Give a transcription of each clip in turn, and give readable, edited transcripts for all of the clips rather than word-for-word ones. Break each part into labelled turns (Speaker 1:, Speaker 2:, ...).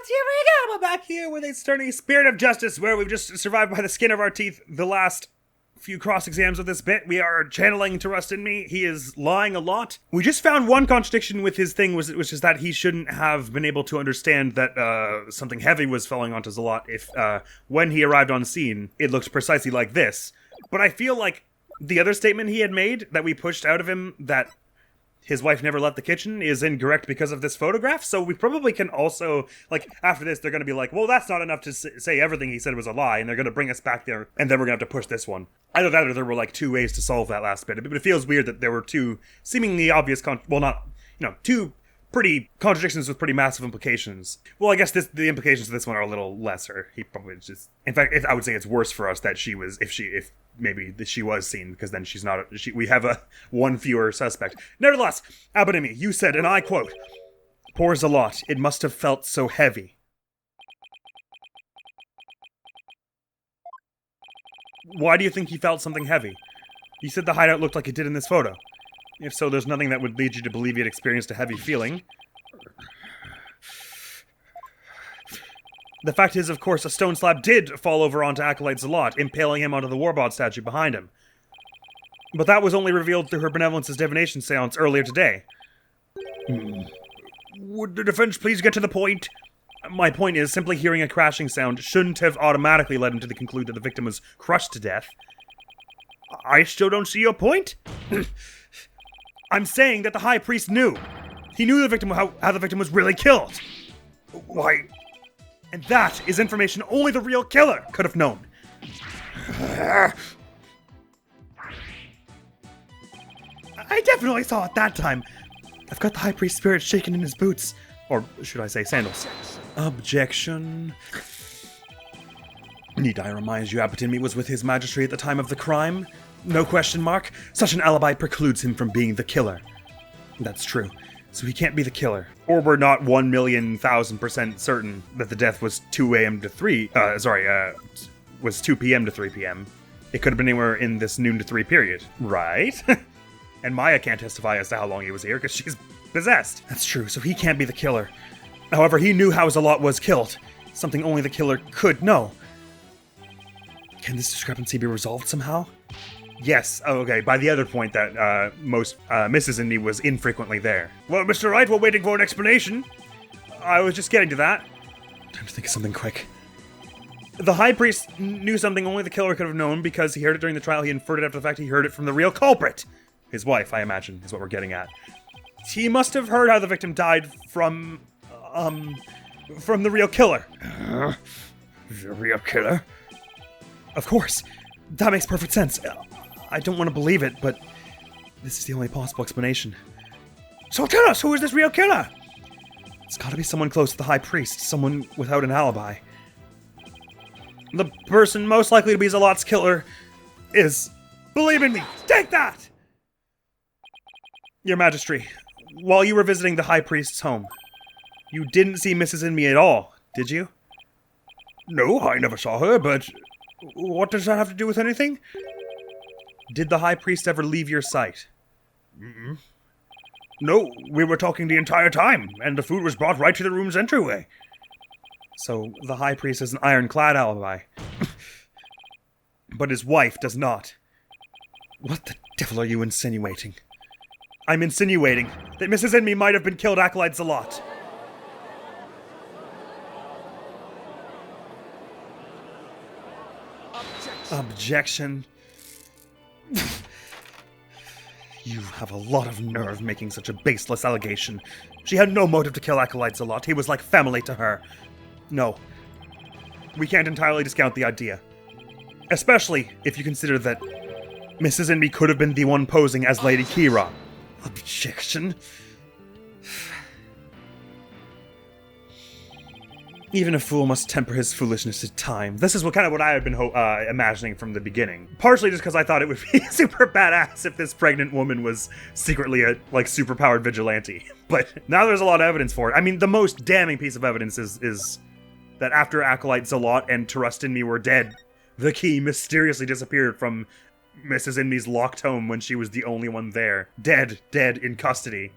Speaker 1: here we go. We're back here with a sturdy spirit of justice where we've just survived by the skin of our teeth the last few cross-exams of this bit. We are channeling Trust in Me. He is lying a lot. We just found one contradiction with his thing, which is that he shouldn't have been able to understand that something heavy was falling onto Zeh'lot if when he arrived on scene, it looked precisely like this. But I feel like the other statement he had made that we pushed out of him, that his wife never left the kitchen, is incorrect because of this photograph, so we probably can also, like, after this, they're going to be like, well, that's not enough to say everything he said was a lie, and they're going to bring us back there, and then we're going to have to push this one. Either that or there were, like, two ways to solve that last bit, but it feels weird that there were two seemingly obvious, two pretty contradictions with pretty massive implications. Well, I guess the implications of this one are a little lesser. He probably just... In fact, I would say it's worse for us that she was... If maybe she was seen, because then she's not... we have one fewer suspect. Nevertheless, Abonimi, you said, and I quote, "Poor Zeh'lot, it must have felt so heavy." Why do you think he felt something heavy? You said the hideout looked like it did in this photo. If so, there's nothing that would lead you to believe he had experienced a heavy feeling. The fact is, of course, a stone slab did fall over onto Acolyte Zeh'lot, impaling him onto the Warba'ad statue behind him. But that was only revealed through her benevolence's divination seance earlier today. Would the defense please get to the point? My point is, simply hearing a crashing sound shouldn't have automatically led him to conclude that the victim was crushed to death. I still don't see your point. I'm saying that the High Priest knew. He knew the victim, how the victim was really killed. Why? And that is information only the real killer could have known. I definitely saw it that time. I've got the High Priest's spirit shaking in his boots. Or should I say sandals? Objection. Need I remind you Abonimi was with his majesty at the time of the crime? No question mark. Such an alibi precludes him from being the killer. That's true. So he can't be the killer. Or we're not 1,000,000% certain that the death was 2 a.m. to 3... was 2 p.m. to 3 p.m. It could have been anywhere in this noon to 3 period. Right? And Maya can't testify as to how long he was here, because she's possessed. That's true, so he can't be the killer. However, he knew how Zeh'lot was killed. Something only the killer could know. Can this discrepancy be resolved somehow? Yes, okay, by the other point that Mrs. Indy was infrequently there. Well, Mr. Wright, we're waiting for an explanation. I was just getting to that. Time to think of something quick. The High Priest knew something only the killer could have known because he heard it during the trial. He inferred it after the fact he heard it from the real culprit. His wife, I imagine, is what we're getting at. He must have heard how the victim died from the real killer. The real killer? Of course. That makes perfect sense. I don't want to believe it, but this is the only possible explanation. So tell us, who is this real killer? It's gotta be someone close to the High Priest, someone without an alibi. The person most likely to be Zeh'lot's killer is... Believe in me! Take that! Your Majesty, while you were visiting the High Priest's home, you didn't see Mrs. Inmy at all, did you? No, I never saw her, but... What does that have to do with anything? Did the High Priest ever leave your sight? No, we were talking the entire time, and the food was brought right to the room's entryway. So, the High Priest has an ironclad alibi. But his wife does not. What the devil are you insinuating? I'm insinuating that Mrs. Inmy might have been killed Acolyte Zeh'lot. Objection. You have a lot of nerve making such a baseless allegation. She had no motive to kill Acolyte Zeh'lot. He was like family to her. No. We can't entirely discount the idea. Especially if you consider that Mrs. Inby could have been the one posing as Lady Kee'ra. Objection. Even a fool must temper his foolishness at time. This is what I had been imagining from the beginning. Partially just because I thought it would be super badass if this pregnant woman was secretly a, superpowered vigilante. But now there's a lot of evidence for it. I mean, the most damning piece of evidence is that after Acolyte Zeh'lot and Trust in Me were dead, the key mysteriously disappeared from Mrs. Inmy's locked home when she was the only one there. Dead in custody.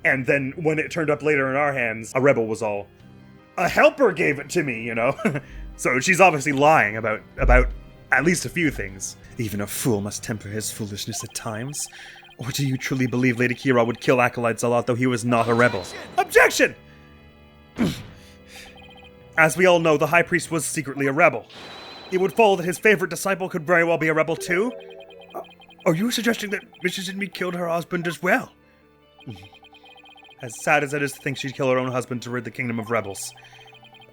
Speaker 1: And then when it turned up later in our hands, a rebel was all... A helper gave it to me, you know? So she's obviously lying about at least a few things. Even a fool must temper his foolishness at times. Or do you truly believe Lady Kee'ra would kill Acolyte Zeh'lot though he was not a rebel? Objection! As we all know, the High Priest was secretly a rebel. It would follow that his favorite disciple could very well be a rebel too? Are you suggesting that Mrs. Inmee killed her husband as well? As sad as it is to think she'd kill her own husband to rid the kingdom of rebels,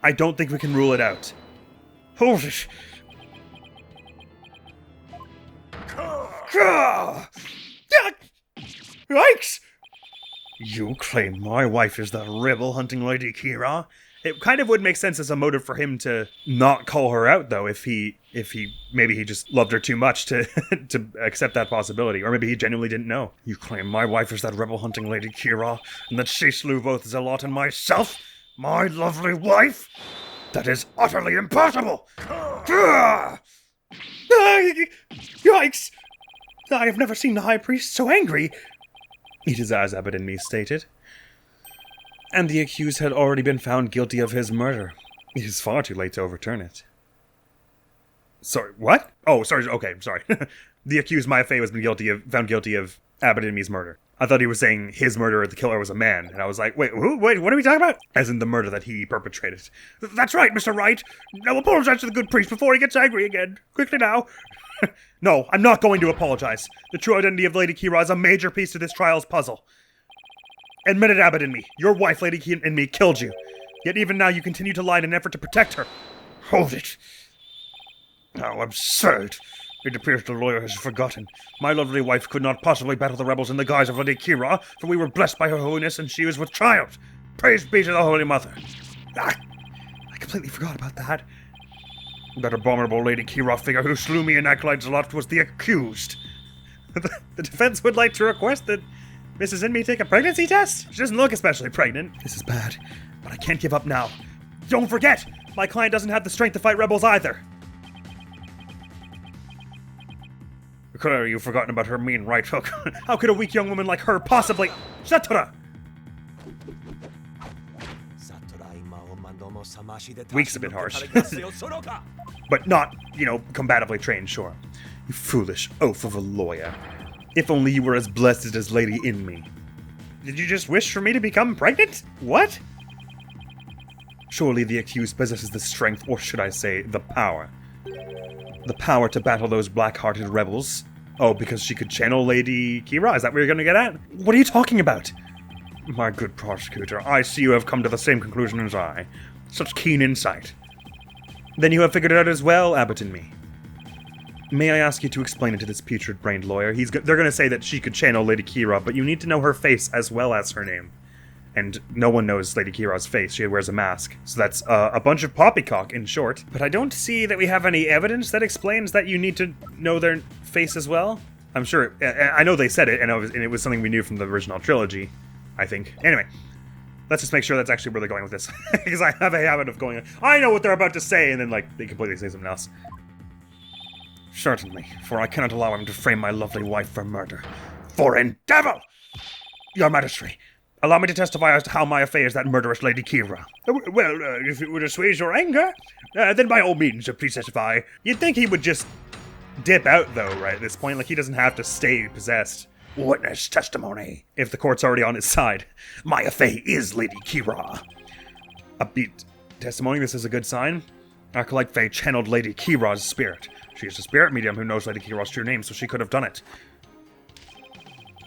Speaker 1: I don't think we can rule it out. Hold it! Yikes! You claim my wife is the rebel hunting Lady Kee'ra? It kind of would make sense as a motive for him to not call her out, though, if maybe he just loved her too much to to accept that possibility, or maybe he genuinely didn't know. You claim my wife is that rebel hunting Lady Kee'ra, and that she slew both Zeh'lot and myself? My lovely wife? That is utterly impossible! Yikes! I have never seen the High Priest so angry. It is as Abbot and me stated. And the accused had already been found guilty of his murder. It is far too late to overturn it. Sorry, what? Oh, sorry, okay, sorry. The accused, Maya was found guilty of Abbot and me's murder. I thought he was saying his murderer, the killer, was a man. And I was like, wait, what are we talking about? As in the murder that he perpetrated. That's right, Mr. Wright. Now apologize to the good priest before he gets angry again. Quickly now. No, I'm not going to apologize. The true identity of Lady Kee'ra is a major piece to this trial's puzzle. Admit it, Abbot and me. Your wife, Lady Kee'ra, and me killed you. Yet even now you continue to lie in an effort to protect her. Hold it. How absurd. It appears the lawyer has forgotten. My lovely wife could not possibly battle the rebels in the guise of Lady Kee'ra, for we were blessed by her holiness and she was with child. Praise be to the Holy Mother. I completely forgot about that. That abominable Lady Kee'ra figure who slew me and Acolyte Zeh'lot was the accused. The defense would like to request that Mrs. Inmee take a pregnancy test? She doesn't look especially pregnant. This is bad, but I can't give up now. Don't forget, my client doesn't have the strength to fight rebels either. Clearly, you've forgotten about her mean right hook. How could a weak young woman like her possibly— Shatura! Weak's a bit harsh. But not, combatively trained, sure. You foolish oaf of a lawyer. If only you were as blessed as Lady Inmee. Did you just wish for me to become pregnant? What? Surely the accused possesses the strength, or should I say, the power. The power to battle those black-hearted rebels. Oh, because she could channel Lady Kee'ra? Is that what you're gonna get at? What are you talking about? My good prosecutor, I see you have come to the same conclusion as I. Such keen insight. Then you have figured it out as well, Abbot and me. May I ask you to explain it to this putrid-brained lawyer? They're gonna say that she could channel Lady Kee'ra, but you need to know her face as well as her name. And no one knows Lady Kee'ra's face. She wears a mask. So that's a bunch of poppycock, in short. But I don't see that we have any evidence that explains that you need to know their face as well. I'm sure— I know they said it, and it was something we knew from the original trilogy, I think. Anyway, let's just make sure that's actually where they're going with this. Because I have a habit of going, I know what they're about to say, and then, they completely say something else. Certainly, for I cannot allow him to frame my lovely wife for murder. Foreign devil! Your Majesty, allow me to testify as to how my affair is that murderous Lady Kee'ra. Well, if it would assuage your anger, then by all means, please testify. You'd think he would just dip out, though, right, at this point. He doesn't have to stay possessed. Witness testimony. If the court's already on his side. My affair is Lady Kee'ra. Upbeat testimony, this is a good sign. Acolyte Faye channeled Lady Kee'ra's spirit. She is a spirit medium who knows Lady Kee'ra's true name, so she could have done it.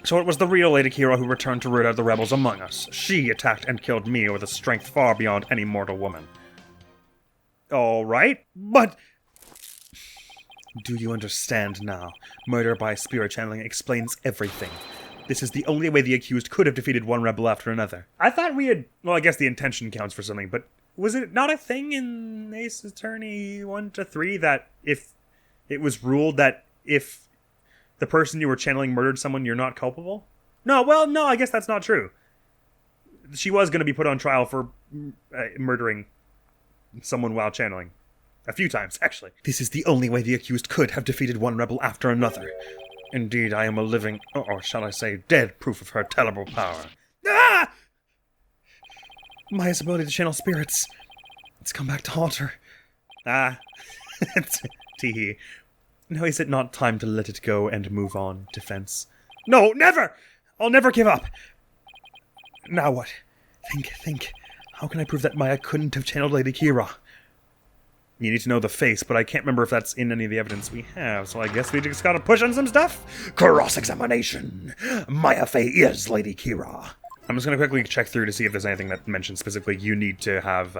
Speaker 1: So it was the real Lady Kee'ra who returned to root out the rebels among us. She attacked and killed me with a strength far beyond any mortal woman. Alright, but— Do you understand now? Murder by spirit channeling explains everything. This is the only way the accused could have defeated one rebel after another. I thought we had— well, I guess the intention counts for something, but was it not a thing in Ace Attorney 1 to 3 that if it was ruled that if the person you were channeling murdered someone, you're not culpable? No, I guess that's not true. She was going to be put on trial for murdering someone while channeling. A few times, actually. This is the only way the accused could have defeated one rebel after another. Indeed, I am a living, or shall I say, dead proof of her terrible power. Ah! Maya's ability to channel spirits It's come back to haunt her. Ah. Teehee. Now is it not time to let it go and move on, Defense? No, never! I'll never give up! Now what? Think. How can I prove that Maya couldn't have channeled Lady Kee'ra? You need to know the face, but I can't remember if that's in any of the evidence we have, so I guess we just gotta push on some stuff? Cross-examination! Maya Fey is Lady Kee'ra. I'm just gonna quickly check through to see if there's anything that mentions specifically you need to have,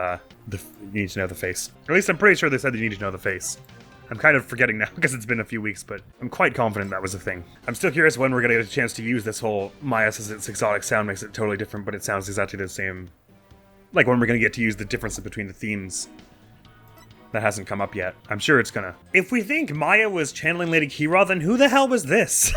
Speaker 1: you need to know the face. Or at least I'm pretty sure they said you need to know the face. I'm kind of forgetting now because it's been a few weeks, but I'm quite confident that was a thing. I'm still curious when we're gonna get a chance to use this whole Maya says its exotic sound makes it totally different, but it sounds exactly the same. Like when we're gonna get to use the difference between the themes. That hasn't come up yet. I'm sure it's gonna. If we think Maya was channeling Lady Kee'ra, then who the hell was this?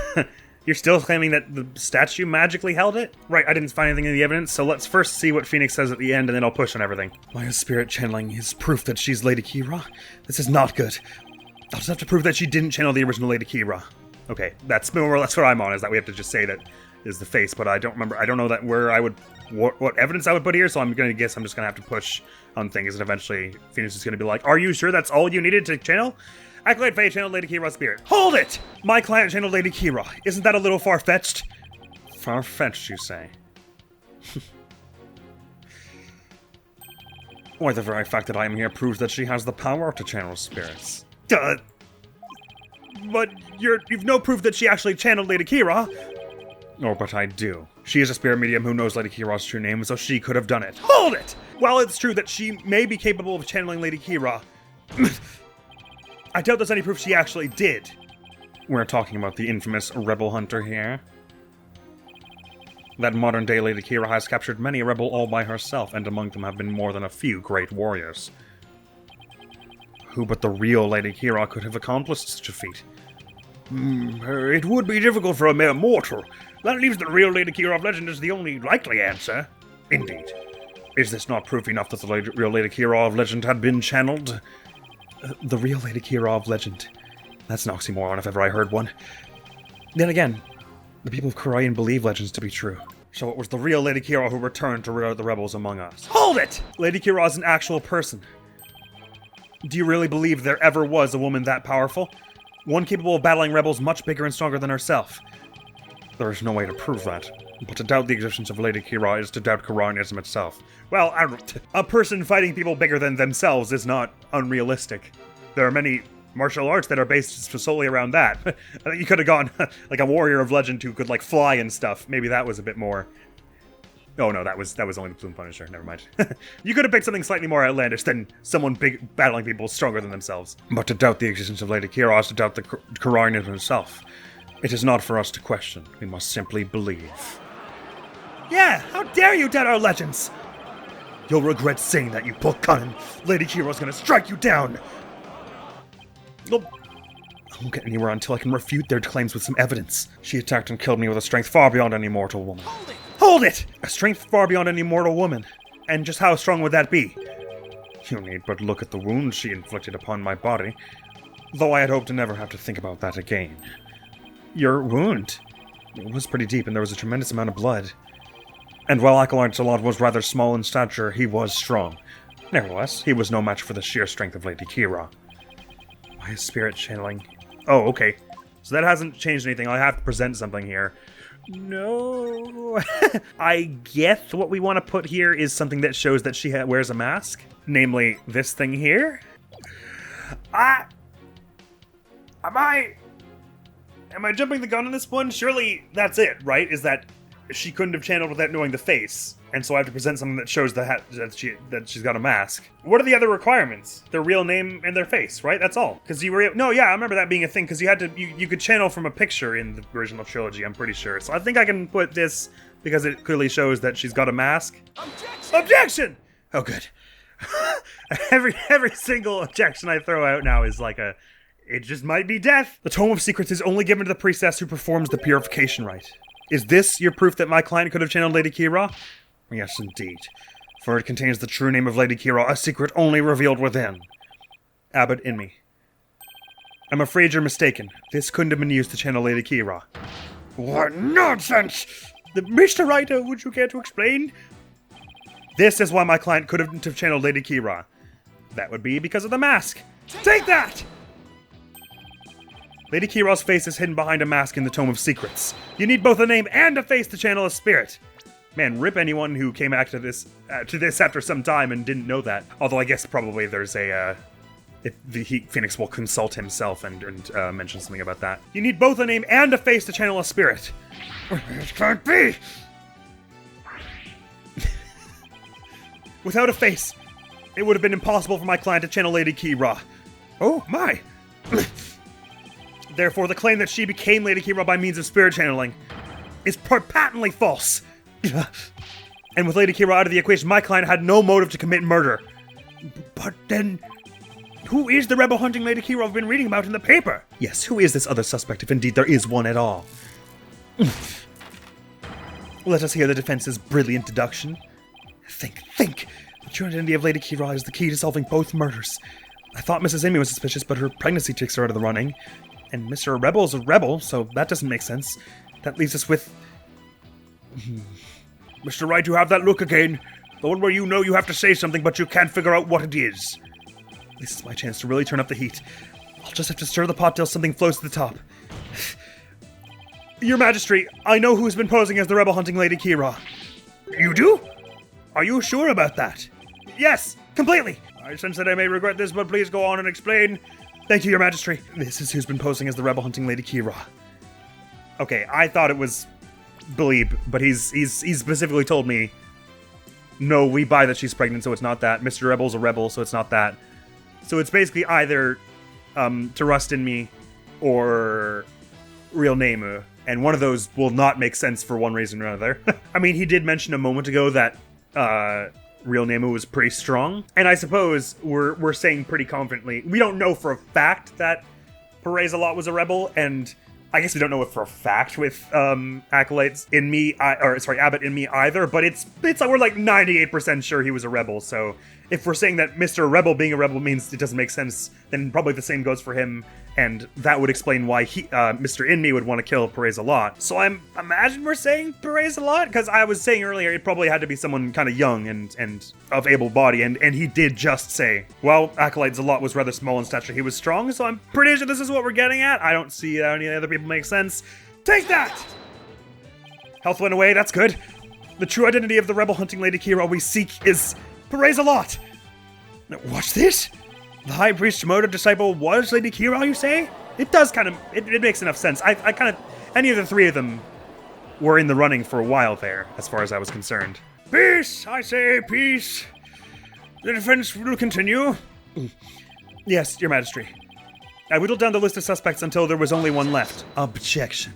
Speaker 1: You're still claiming that the statue magically held it? Right, I didn't find anything in the evidence, so let's first see what Phoenix says at the end, and then I'll push on everything. Maya's spirit channeling is proof that she's Lady Kee'ra? This is not good. I'll just have to prove that she didn't channel the original Lady Kee'ra. Okay, that's more or less what I'm on, is that we have to just say that is the face, but I don't remember, I don't know that where I would, what evidence I would put here, so I'm gonna guess I'm just gonna have to push on things, and eventually Phoenix is gonna be like, are you sure that's all you needed to channel? Acolyte Faye channeled Lady Kee'ra's spirit. Hold it! My client channeled Lady Kee'ra. Isn't that a little far-fetched? Far-fetched, you say? Why, the very fact that I am here proves that she has the power to channel spirits. But you've no proof that she actually channeled Lady Kee'ra. Oh, but I do. She is a spirit medium who knows Lady Kee'ra's true name, so she could have done it. Hold it! While it's true that she may be capable of channeling Lady Kee'ra, I doubt there's any proof she actually did. We're talking about the infamous rebel hunter here. That modern-day Lady Kee'ra has captured many a rebel all by herself, and among them have been more than a few great warriors. Who but the real Lady Kee'ra could have accomplished such a feat? It would be difficult for a mere mortal. That leaves the real Lady Kee'ra of legend as the only likely answer. Indeed. Is this not proof enough that the real Lady Kee'ra of legend had been channeled? The real Lady Kee'ra of legend. That's an oxymoron if ever I heard one. Then again, the people of Khura'In believe legends to be true. So it was the real Lady Kee'ra who returned to rid out the rebels among us. Hold it! Lady Kee'ra is an actual person. Do you really believe there ever was a woman that powerful? One capable of battling rebels much bigger and stronger than herself. There is no way to prove that. But to doubt the existence of Lady Kee'ra is to doubt Khura'Inism itself. Well, a person fighting people bigger than themselves is not unrealistic. There are many martial arts that are based solely around that. I think you could have gone like a warrior of legend who could like fly and stuff. Maybe that was a bit more. Oh no, that was only the Plume Punisher. Never mind. You could have picked something slightly more outlandish than someone big battling people stronger than themselves. But to doubt the existence of Lady Kee'ra is to doubt the Khura'In himself. It is not for us to question. We must simply believe. Yeah, how dare you doubt our legends! You'll regret saying that, you poor cunning. Lady Kee'ra's gonna strike you down. Nope. I won't get anywhere until I can refute their claims with some evidence. She attacked and killed me with a strength far beyond any mortal woman. Hold it! A strength far beyond any mortal woman. And just how strong would that be? You need but look at the wounds she inflicted upon my body. Though I had hoped to never have to think about that again. Your wound? It was pretty deep and there was a tremendous amount of blood. And while Acolyte Zeh'lot was rather small in stature, he was strong. Nevertheless, he was no match for the sheer strength of Lady Kee'ra. Why is spirit channeling? Oh, okay. So that hasn't changed anything. I have to present something here. No. I guess what we want to put here is something that shows that she wears a mask. Namely, this thing here. Am I jumping the gun on this one? Surely that's it, right? Is that she couldn't have channeled without knowing the face, and so I have to present something that shows that she's got a mask. What are the other requirements? Their real name and their face, right? That's all. Because you were I remember that being a thing. Because you could channel from a picture in the original trilogy. I'm pretty sure. So I think I can put this because it clearly shows that she's got a mask. Objection! Oh, good. every single objection I throw out now is like a. It just might be death. The Tome of Secrets is only given to the priestess who performs the purification rite. Is this your proof that my client could have channeled Lady Kee'ra? Yes, indeed. For it contains the true name of Lady Kee'ra, a secret only revealed within. Abbot in me. I'm afraid you're mistaken. This couldn't have been used to channel Lady Kee'ra. What nonsense! Mr. Writer, would you care to explain? This is why my client couldn't have channeled Lady Kee'ra. That would be because of the mask. Take that! Lady Kee'ra's face is hidden behind a mask in the Tome of Secrets. You need both a name and a face to channel a spirit. Man, rip anyone who came back to this after some time and didn't know that. Although I guess probably there's Phoenix will consult himself and mention something about that. You need both a name and a face to channel a spirit. It can't be! Without a face, it would have been impossible for my client to channel Lady Kee'ra. Oh my! Therefore, the claim that she became Lady Kee'ra by means of spirit channeling is patently false. And with Lady Kee'ra out of the equation, my client had no motive to commit murder. But then, who is the rebel hunting Lady Kee'ra I've been reading about in the paper? Yes, who is this other suspect, if indeed there is one at all? Let us hear the defense's brilliant deduction. Think! The true identity of Lady Kee'ra is the key to solving both murders. I thought Mrs. Amy was suspicious, but her pregnancy takes her out of the running. And Mr. Rebel is a rebel, so that doesn't make sense. That leaves us with... Mr. Wright, you have that look again. The one where you know you have to say something, but you can't figure out what it is. This is my chance to really turn up the heat. I'll just have to stir the pot till something floats to the top. Your Majesty, I know who's been posing as the rebel hunting Lady Kee'ra. You do? Are you sure about that? Yes, completely. I sense that I may regret this, but please go on and explain. Thank you, Your Majesty. This is who's been posing as the rebel hunting Lady Kee'ra. Okay, I thought it was Beh'leeb, but he's specifically told me, no, we buy that she's pregnant, so it's not that. Mr. Rebel's a rebel, so it's not that. So it's basically either To Rust in Me or Real Nemu, and one of those will not make sense for one reason or another. I mean, he did mention a moment ago that Real Nemu was pretty strong, and I suppose we're saying pretty confidently, we don't know for a fact that Zeh'lot was a rebel, and I guess we don't know it for a fact with Abbott in me either, but it's like we're like 98% sure he was a rebel, so if we're saying that Mr. Rebel being a rebel means it doesn't make sense, then probably the same goes for him, and that would explain why Mr. In-Me would want to kill Zeh'lot. So I imagine we're saying Zeh'lot, because I was saying earlier it probably had to be someone kind of young and of able body, and he did just say, well, Acolyte Zeh'lot was rather small in stature, he was strong, so I'm pretty sure this is what we're getting at. I don't see how any other people make sense. Take that! Health went away, that's good. The true identity of the rebel hunting Lady Kee'ra we seek is Zeh'lot. Now, watch this? The High Priest Shimoda disciple was Lady Kee'ra, you say? It does kind of, it makes enough sense. I kind of, any of the three of them were in the running for a while there, as far as I was concerned. Peace! I say peace! The defense will continue. Yes, Your Majesty. I whittled down the list of suspects until there was only one left. Objection.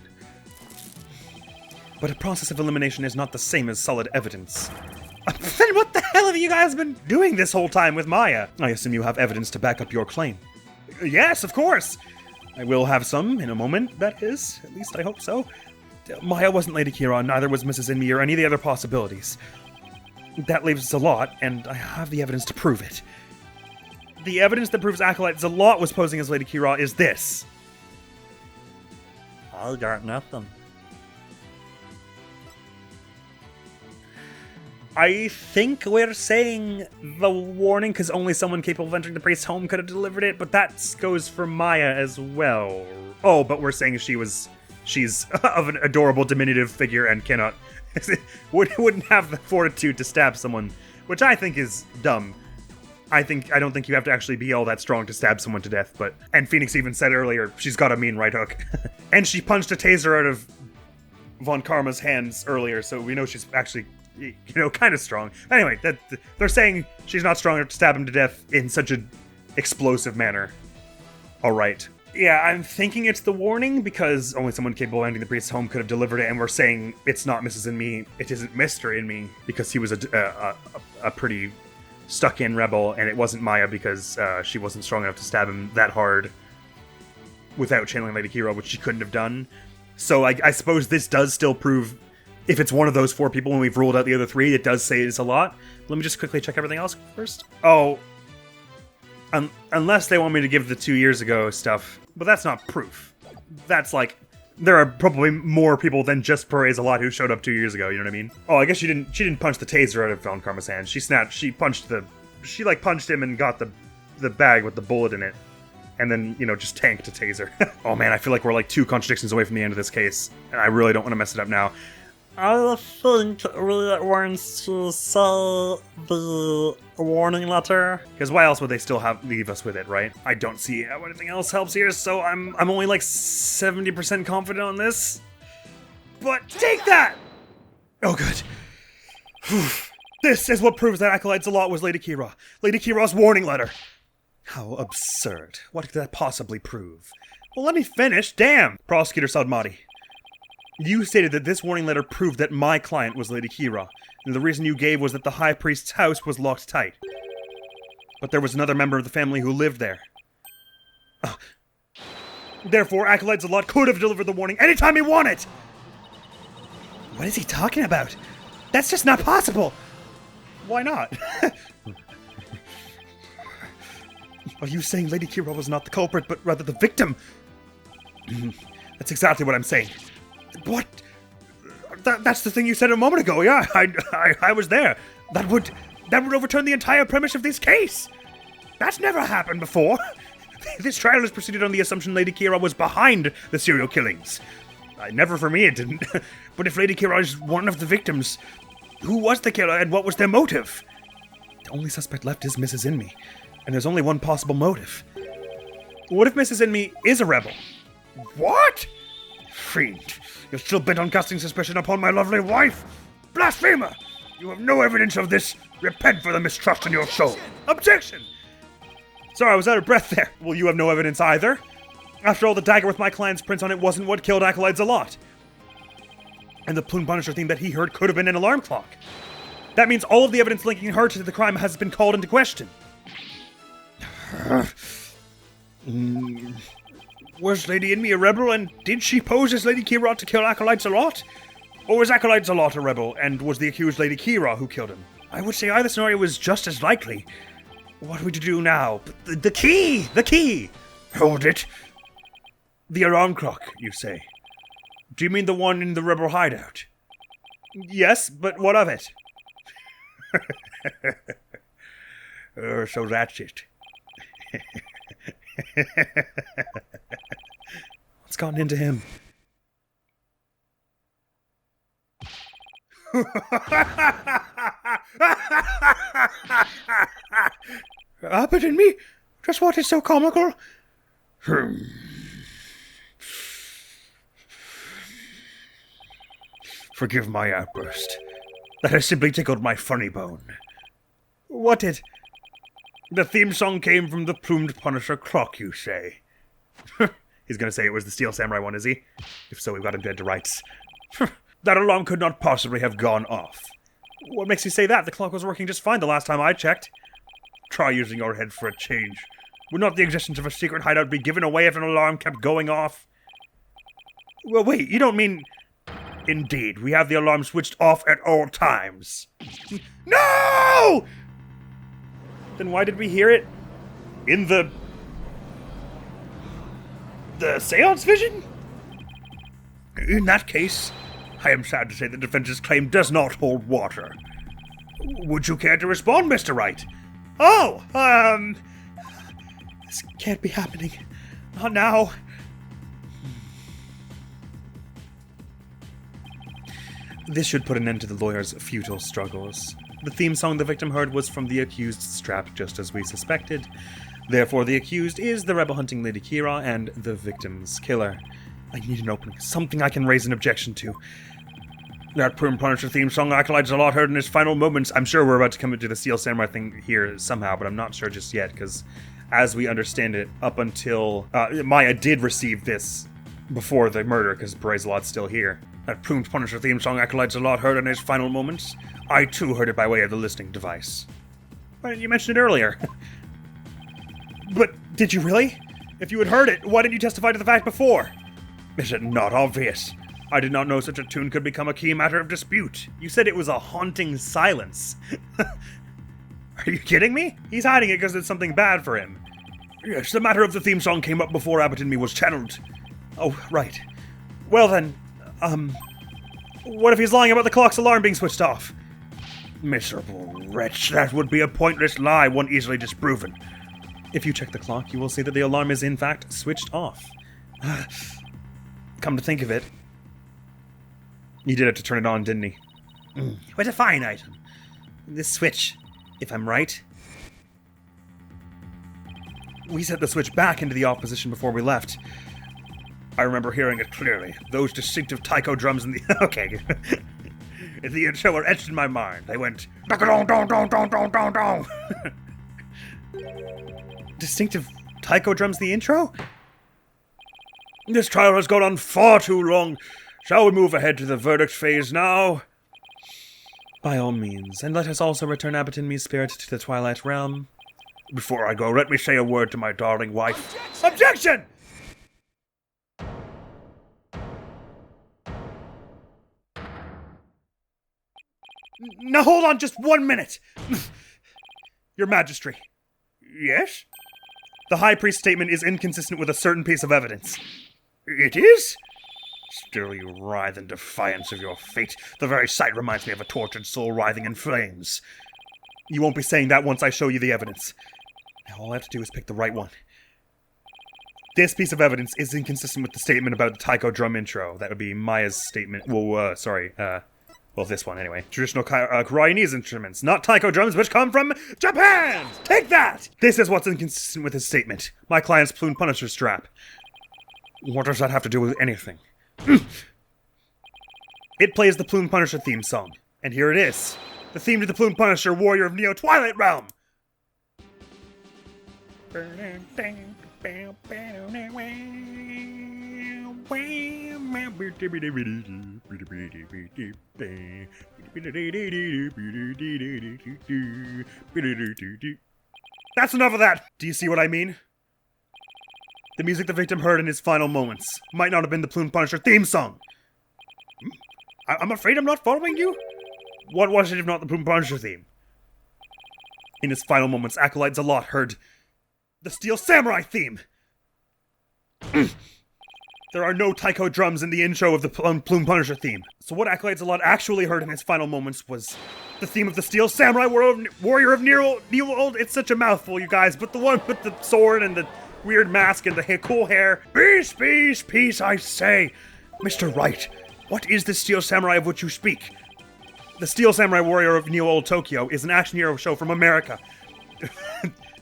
Speaker 1: But a process of elimination is not the same as solid evidence. Then what the hell have you guys been doing this whole time with Maya? I assume you have evidence to back up your claim. Yes, of course. I will have some in a moment, that is. At least I hope so. Maya wasn't Lady Kee'ra, neither was Mrs. In-Me or any of the other possibilities. That leaves Zeh'lot, and I have the evidence to prove it. The evidence that proves Acolyte Zeh'lot was posing as Lady Kee'ra is this. I got nothing. I think we're saying the warning because only someone capable of entering the priest's home could have delivered it, but that goes for Maya as well. Oh, but we're saying she's of an adorable diminutive figure and cannot, wouldn't have the fortitude to stab someone, which I think is dumb. I don't think you have to actually be all that strong to stab someone to death, and Phoenix even said earlier, she's got a mean right hook. And she punched a taser out of Von Karma's hands earlier, so we know she's actually, kind of strong. Anyway, they're saying she's not strong enough to stab him to death in such an explosive manner. Alright. Yeah, I'm thinking it's the warning, because only someone capable of entering the priest's home could have delivered it, and we're saying it's not Mrs. In-Me, it isn't Mr. In-Me, because he was a pretty stuck-in rebel, and it wasn't Maya because she wasn't strong enough to stab him that hard without channeling Lady Kee'ra, which she couldn't have done. So I suppose this does still prove, if it's one of those four people and we've ruled out the other three, it does say it's a lot. Let me just quickly check everything else first. Oh, unless they want me to give the 2 years ago stuff, but that's not proof. That's like, there are probably more people than just Zeh'lot who showed up 2 years ago, you know what I mean? Oh, I guess she didn't punch the taser out of Von Karma's hand. She punched him and got the the bag with the bullet in it, and then, just tanked a taser. Oh man, I feel like we're like 2 contradictions away from the end of this case, and I really don't want to mess it up now.
Speaker 2: I think we want to say the warning letter.
Speaker 1: Because why else would they still leave us with it, right? I don't see how anything else helps here, so I'm only like 70% confident on this. But take that! Oh, good. This is what proves that Acolyte Zeh'lot was Lady Kee'ra. Lady Kee'ra's warning letter. How absurd. What could that possibly prove? Well, let me finish. Damn! Prosecutor Sadmati. You stated that this warning letter proved that my client was Lady Kee'ra, and the reason you gave was that the High Priest's house was locked tight. But there was another member of the family who lived there. Therefore, Acolyte Zeh'lot could have delivered the warning anytime he wanted! What is he talking about? That's just not possible! Why not? Are you saying Lady Kee'ra was not the culprit, but rather the victim? That's exactly what I'm saying. What? That's the thing you said a moment ago. Yeah, I was there. That would overturn the entire premise of this case. That's never happened before. This trial is proceeded on the assumption Lady Kee'ra was behind the serial killings. Never for me it didn't. But if Lady Kee'ra is one of the victims, who was the killer and what was their motive? The only suspect left is Mrs. Inme, and there's only one possible motive. What if Mrs. Inme is a rebel? What? Fiend, you're still bent on casting suspicion upon my lovely wife? Blasphemer! You have no evidence of this. Repent for the mistrust in your soul. Objection! Sorry, I was out of breath there. Well, you have no evidence either. After all, the dagger with my client's prints on it wasn't what killed Acolyte Zeh'lot. And the Plume Punisher theme that he heard could have been an alarm clock. That means all of the evidence linking her to the crime has been called into question. Was Lady Inme a rebel, and did she pose as Lady Kee'ra to kill Acolyte Zeh'lot? Or was Acolyte Zeh'lot a rebel, and was the accused Lady Kee'ra who killed him? I would say either scenario was just as likely. What are we to do now? The key! The key! Hold it. The alarm clock, you say? Do you mean the one in the rebel hideout? Yes, but what of it? So that's it. What's gotten into him? But in me? Just what is so comical? Forgive my outburst. That has simply tickled my funny bone. What did? The theme song came from the Plumed Punisher clock, you say? He's gonna say it was the Steel Samurai one, is he? If so, we've got him dead to rights. That alarm could not possibly have gone off. What makes you say that? The clock was working just fine the last time I checked. Try using your head for a change. Would not the existence of a secret hideout be given away if an alarm kept going off? Well, wait, you don't mean... Indeed, we have the alarm switched off at all times. No! Then why did we hear it? In the seance vision? In that case, I am sad to say the defense's claim does not hold water. Would you care to respond, Mr. Wright? Oh, this can't be happening. Not now. This should put an end to the lawyer's futile struggles. The theme song the victim heard was from the accused strap, just as we suspected. Therefore, the accused is the rebel-hunting Lady Kee'ra and the victim's killer. I need an opening, something I can raise an objection to. That Plume Punisher theme song Acolyte Zeh'lot heard in his final moments. I'm sure we're about to come into the Steel Samurai thing here somehow, but I'm not sure just yet, because as we understand it, up until... Maya did receive this before the murder, because Zeh'lot's still here. That Plumed Punisher theme song Acolyte Zeh'lot heard in his final moments. I too heard it by way of the listening device. Why didn't you mention it earlier? But did you really? If you had heard it, why didn't you testify to the fact before? Is it not obvious? I did not know such a tune could become a key matter of dispute. You said it was a haunting silence. Are you kidding me? He's hiding it because it's something bad for him. Yes, the matter of the theme song came up before Abbott and me was channeled. Oh, right. Well then, what if he's lying about the clock's alarm being switched off? Miserable wretch, that would be a pointless lie, one easily disproven. If you check the clock, you will see that the alarm is in fact switched off. Come to think of it, he did have to turn it on, didn't he? What a fine item. This switch, if I'm right. We set the switch back into the off position before we left. I remember hearing it clearly. Those distinctive taiko drums in the... Okay. In the intro were etched in my mind. They went... Distinctive taiko drums in the intro? This trial has gone on far too long. Shall we move ahead to the verdict phase now? By all means, and let us also return Abatinmi's spirit to the Twilight Realm. Before I go, let me say a word to my darling wife. Objection! Now hold on just 1 minute! Your Majesty. Yes? The High Priest's statement is inconsistent with a certain piece of evidence. It is? Still you writhe in defiance of your fate. The very sight reminds me of a tortured soul writhing in flames. You won't be saying that once I show you the evidence. Now all I have to do is pick the right one. This piece of evidence is inconsistent with the statement about the taiko drum intro. That would be Maya's statement. Well, this one anyway. Traditional Khura'Inese instruments, not taiko drums, which come from Japan! Take that! This is what's inconsistent with his statement. My client's Plume Punisher strap. What does that have to do with anything? It plays the Plume Punisher theme song. And here it is. The theme to the Plume Punisher, Warrior of Neo Twilight Realm! That's enough of that! Do you see what I mean? The music the victim heard in his final moments might not have been the Plume Punisher theme song. I'm afraid I'm not following you? What was it if not the Plume Punisher theme? In his final moments, Acolyte Zeh'lot heard the Steel Samurai theme. There are no taiko drums in the intro of the Plume Punisher theme. So what Acolyte Zeh'lot actually heard in his final moments was the theme of the Steel Samurai Warrior of Neo Old. It's such a mouthful, you guys, but the one with the sword and the weird mask and the cool hair. Peace, peace, peace, I say. Mr. Wright, what is the Steel Samurai of which you speak? The Steel Samurai Warrior of Neo Old Tokyo is an action hero show from America.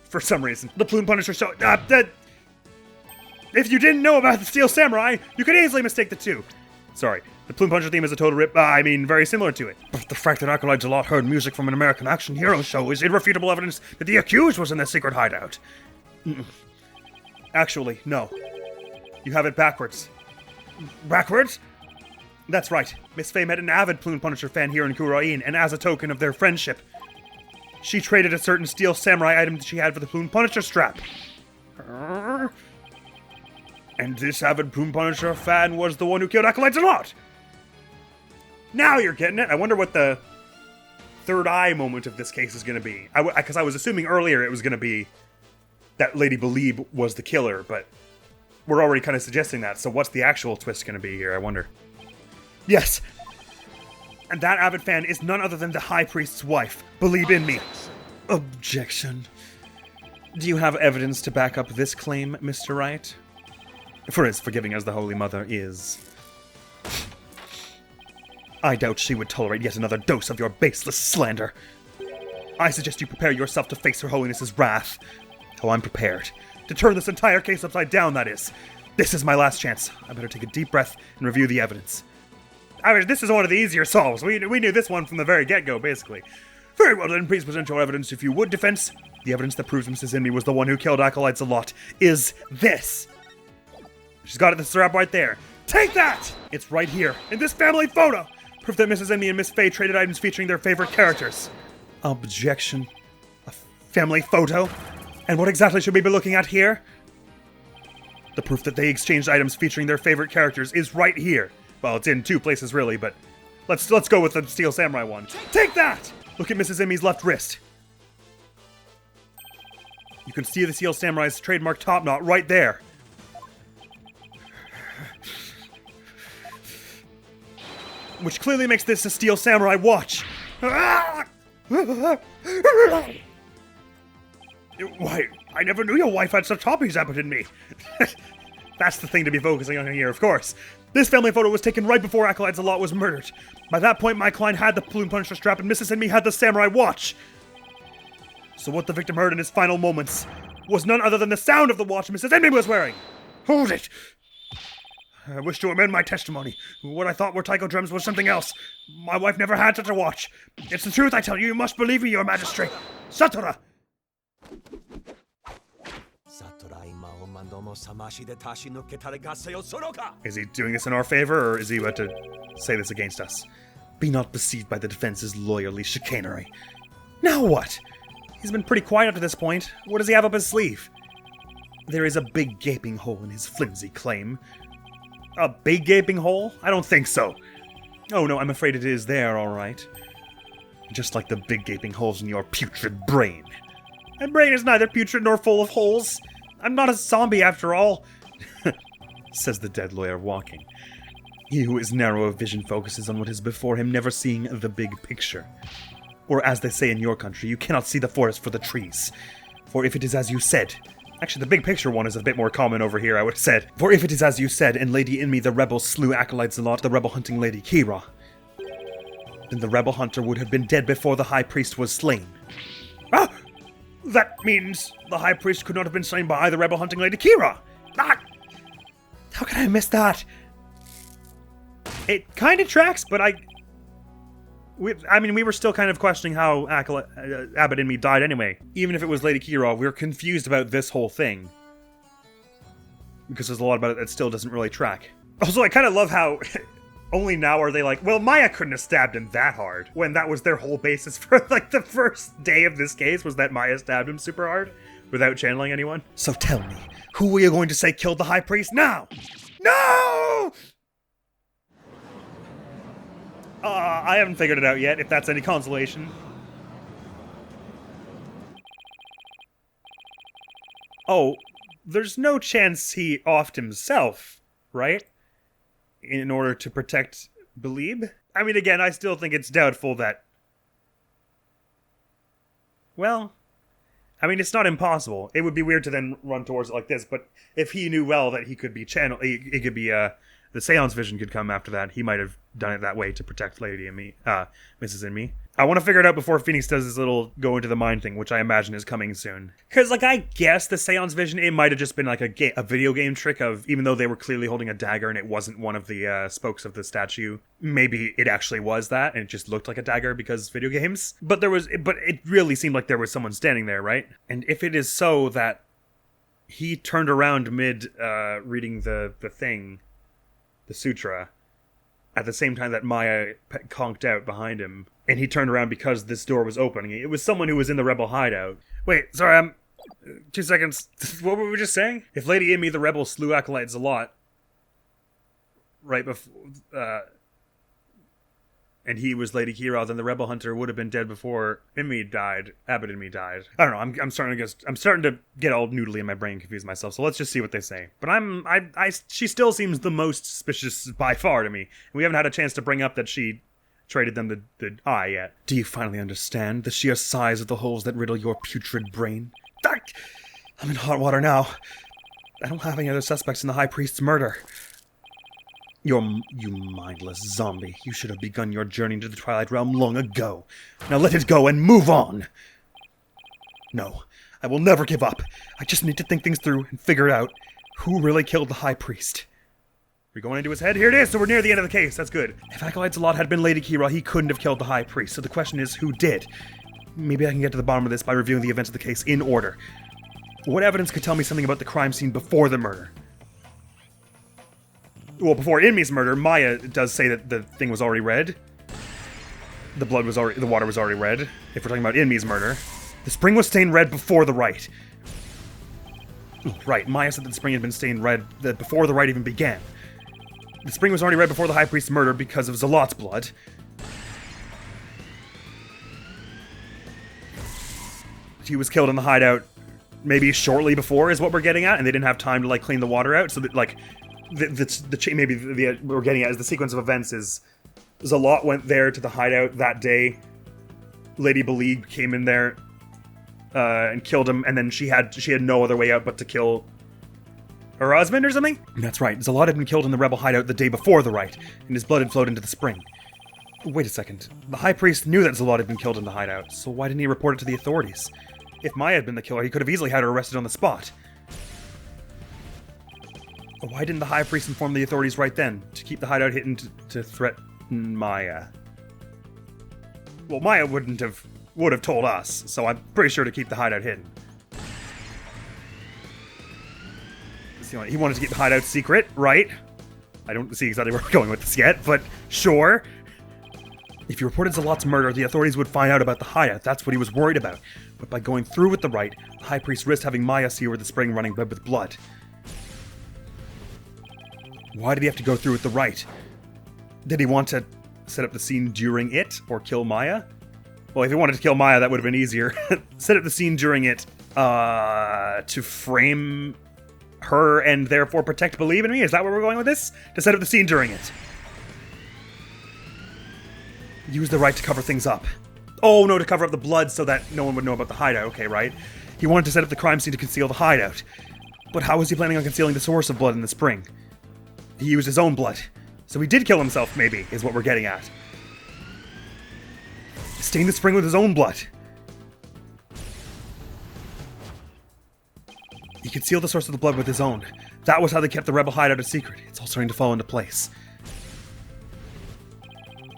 Speaker 1: For some reason. The Plume Punisher show... if you didn't know about the Steel Samurai, you could easily mistake the two. Sorry. The Plume Punisher theme is a total rip... very similar to it. But the fact that Acolyte Zeh'lot heard music from an American action hero show is irrefutable evidence that the accused was in the secret hideout. Actually, no. You have it backwards. Backwards? That's right. Miss Faye met an avid Plume Punisher fan here in Khura'In, and as a token of their friendship, she traded a certain Steel Samurai item that she had for the Plume Punisher strap. And this avid Plume Punisher fan was the one who killed Acolyte Zeh'lot! Now you're getting it! I wonder what the third eye moment of this case is going to be. Because I was assuming earlier it was going to be that Lady Beh'leeb was the killer, but we're already kind of suggesting that, so what's the actual twist going to be here, I wonder? Yes! And that avid fan is none other than the High Priest's wife. Believe in me. Objection. Do you have evidence to back up this claim, Mr. Wright? For as forgiving as the Holy Mother is, I doubt she would tolerate yet another dose of your baseless slander. I suggest you prepare yourself to face Her Holiness's wrath. Oh, I'm prepared. To turn this entire case upside down, that is. This is my last chance. I better take a deep breath and review the evidence. This is one of the easier solves. We knew this one from the very get-go, basically. Very well then, please present your evidence if you would, defense. The evidence that proves Mrs. Inmi was the one who killed Acolyte Zeh'lot is this. She's got the strap right there. Take that! It's right here, in this family photo! Proof that Mrs. Inmi and Miss Faye traded items featuring their favorite characters. Objection. A family photo? And what exactly should we be looking at here? The proof that they exchanged items featuring their favorite characters is right here. Well, it's in two places really, but let's go with the Steel Samurai one. Take that! Look at Mrs. Inmi's left wrist. You can see the Steel Samurai's trademark top knot right there. Which clearly makes this a Steel Samurai watch. Why, I never knew your wife had such hobbies happened me. That's the thing to be focusing on here, of course. This family photo was taken right before Acolyte Zeh'lot was murdered. By that point, my client had the balloon puncture strap and Mrs. and me had the samurai watch. So what the victim heard in his final moments was none other than the sound of the watch Mrs. Enemy was wearing. Hold it! I wish to amend my testimony. What I thought were taiko drums was something else. My wife never had such a watch. It's the truth, I tell you. You must believe me, your majesty. Satora! Is he doing this in our favor, or is he about to say this against us? Be not deceived by the defense's lawyerly chicanery. Now what? He's been pretty quiet up to this point. What does he have up his sleeve? There is a big gaping hole in his flimsy claim. A big gaping hole? I don't think so. Oh no, I'm afraid it is there, alright. Just like the big gaping holes in your putrid brain. My brain is neither putrid nor full of holes. I'm not a zombie after all, says the dead lawyer, walking. He who is narrow of vision focuses on what is before him, never seeing the big picture. Or as they say in your country, you cannot see the forest for the trees. For if it is as you said... Actually, the big picture one is a bit more common over here, I would have said. For if it is as you said, and Lady Inmi the rebel slew Acolyte Zeh'lot, the rebel hunting Lady Kee'ra, then the rebel hunter would have been dead before the high priest was slain. Ah! That means the high priest could not have been slain by the rebel hunting Lady Kee'ra! Ah! How could I have missed that? It kind of tracks, but we were still kind of questioning how Abbott and me died anyway. Even if it was Lady Kee'ra, we were confused about this whole thing. Because there's a lot about it that still doesn't really track. Also, I kind of love how only now are they like, well, Maya couldn't have stabbed him that hard. When that was their whole basis for, like, the first day of this case was that Maya stabbed him super hard without channeling anyone. So tell me, who are you going to say killed the high priest now? No! I haven't figured it out yet, if that's any consolation. Oh, there's no chance he offed himself, right? In order to protect Beh'leeb? I mean, again, I still think it's doubtful that... Well, I mean, it's not impossible. It would be weird to then run towards it like this, but if he knew well that he could be he could be, the Seance vision could come after that, he might have done it that way to protect Lady and me, Mrs. and me. I want to figure it out before Phoenix does this little go into the mind thing, which I imagine is coming soon. Because, like, I guess the Seance vision, it might have just been like a video game trick of, even though they were clearly holding a dagger and it wasn't one of the spokes of the statue, maybe it actually was that and it just looked like a dagger because video games. But it really seemed like there was someone standing there, right? And if it is so that he turned around mid reading the thing, the sutra, at the same time that Maya conked out behind him, and he turned around because this door was opening. It was someone who was in the rebel hideout. Wait, sorry, 2 seconds. What were we just saying? If Lady Inmi the rebel slew Acolyte Zeh'lot right before, and he was Lady Kee'ra, then the rebel hunter would have been dead before Inmi died. Abbott Inmi died. I don't know. I'm starting to get all noodly in my brain, confuse myself. So let's just see what they say. But she still seems the most suspicious by far to me. We haven't had a chance to bring up that she traded them the eye yet. Do you finally understand the sheer size of the holes that riddle your putrid brain? I'm in hot water now. I don't have any other suspects in the High Priest's murder. You mindless zombie. You should have begun your journey into the Twilight Realm long ago. Now let it go and move on! No, I will never give up. I just need to think things through and figure out who really killed the High Priest. We're going into his head? Here it is, so we're near the end of the case. That's good. If Acolyte Zeh'lot had been Lady Kee'ra, he couldn't have killed the High Priest, so the question is, who did? Maybe I can get to the bottom of this by reviewing the events of the case in order. What evidence could tell me something about the crime scene before the murder? Well, before Inmi's murder, Maya does say that the thing was already red. The water was already red. If we're talking about Inmi's murder. The spring was stained red before the rite. Right, Maya said that the spring had been stained red before the rite even began. The spring was already red before the High Priest's murder because of Zeh'lot's blood. He was killed in the hideout maybe shortly before is what we're getting at, and they didn't have time to, like, clean the water out, so that, like, we're getting at is the sequence of events is Zeh'lot went there to the hideout that day. Lady Beh'leeb came in there and killed him, and then she had no other way out but to kill her husband or something? That's right, Zeh'lot had been killed in the rebel hideout the day before the Wright, and his blood had flowed into the spring. Wait a second. The High Priest knew that Zeh'lot had been killed in the hideout, so why didn't he report it to the authorities? If Maya had been the killer, he could have easily had her arrested on the spot. Why didn't the High Priest inform the authorities right then, to keep the hideout hidden to threaten Maya? Well, Maya would have told us, so I'm pretty sure to keep the hideout hidden. He wanted to keep the hideout secret, right? I don't see exactly where we're going with this yet, but sure. If he reported Zeh'lot's murder, the authorities would find out about the hideout. That's what he was worried about. But by going through with the Wright, the High Priest risked having Maya see over the spring running red with blood. Why did he have to go through with the Wright? Did he want to set up the scene during it, or kill Maya? Well, if he wanted to kill Maya, that would have been easier. Set up the scene during it, to frame her and therefore protect Beh'leeb in me? Is that where we're going with this? To set up the scene during it. Use the Wright to cover things up. Oh, no, to cover up the blood so that no one would know about the hideout. Okay, right. He wanted to set up the crime scene to conceal the hideout. But how was he planning on concealing the source of blood in the spring? He used his own blood. So he did kill himself, maybe, is what we're getting at. Stained the spring with his own blood. He concealed the source of the blood with his own. That was how they kept the rebel hideout a secret. It's all starting to fall into place.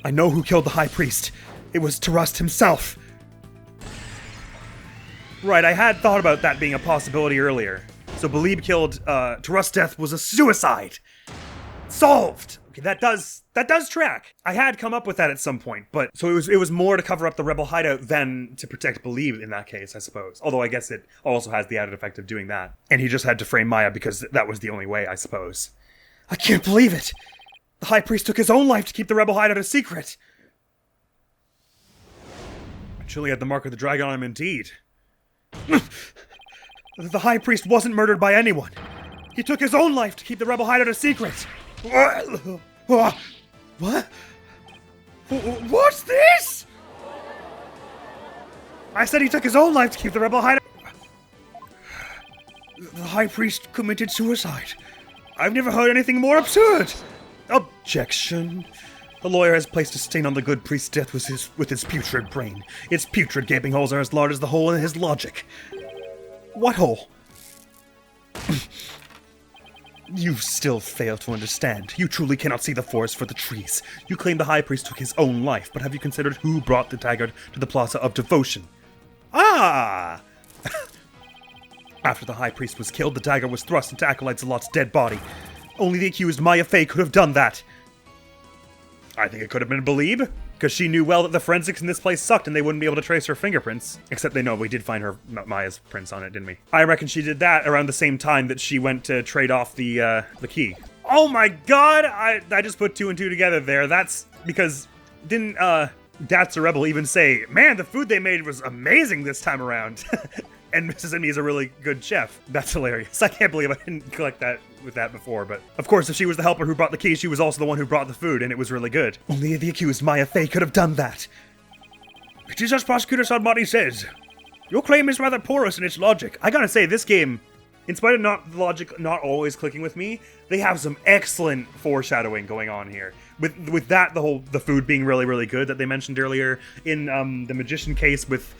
Speaker 1: I know who killed the High Priest. It was Trust himself. Right, I had thought about that being a possibility earlier. So Beh'leeb killed, Trust's death was a suicide. Solved! Okay, that does track. I had come up with that at some point, but so it was more to cover up the rebel hideout than to protect Beh'leeb in that case, I suppose. Although I guess it also has the added effect of doing that. And he just had to frame Maya because that was the only way, I suppose. I can't believe it! The High Priest took his own life to keep the rebel hideout a secret! Chili had the mark of the dragon on him indeed. The High Priest wasn't murdered by anyone. He took his own life to keep the rebel hideout a secret. What? What's this? I said he took his own life to keep the rebel hideout. The High Priest committed suicide. I've never heard anything more absurd. Objection. The lawyer has placed a stain on the good priest's death with his putrid brain. Its putrid gaping holes are as large as the hole in his logic. What hole? You still fail to understand. You truly cannot see the forest for the trees. You claim the High Priest took his own life, but have you considered who brought the dagger to the Plaza of Devotion? Ah! After the High Priest was killed, the dagger was thrust into Acolyte Zeh'lot's dead body. Only the accused Maya Fey could have done that. I think it could have been Beh'leeb, because she knew well that the forensics in this place sucked and they wouldn't be able to trace her fingerprints. Except they know we did find her Maya's prints on it, didn't we? I reckon she did that around the same time that she went to trade off the key. Oh my god! I just put two and two together there. That's because didn't That's the Rebel even say, man, the food they made was amazing this time around. And Mrs. Emmy is a really good chef. That's hilarious. I can't believe I didn't collect that with that before, but of course, if she was the helper who brought the key, she was also the one who brought the food, and it was really good. Only the accused Maya Fey could have done that. It is as Prosecutor Sadmati says. Your claim is rather porous in its logic. I gotta say, this game, in spite of logic not always clicking with me, they have some excellent foreshadowing going on here. With that, the food being really, really good that they mentioned earlier. In the Magician case with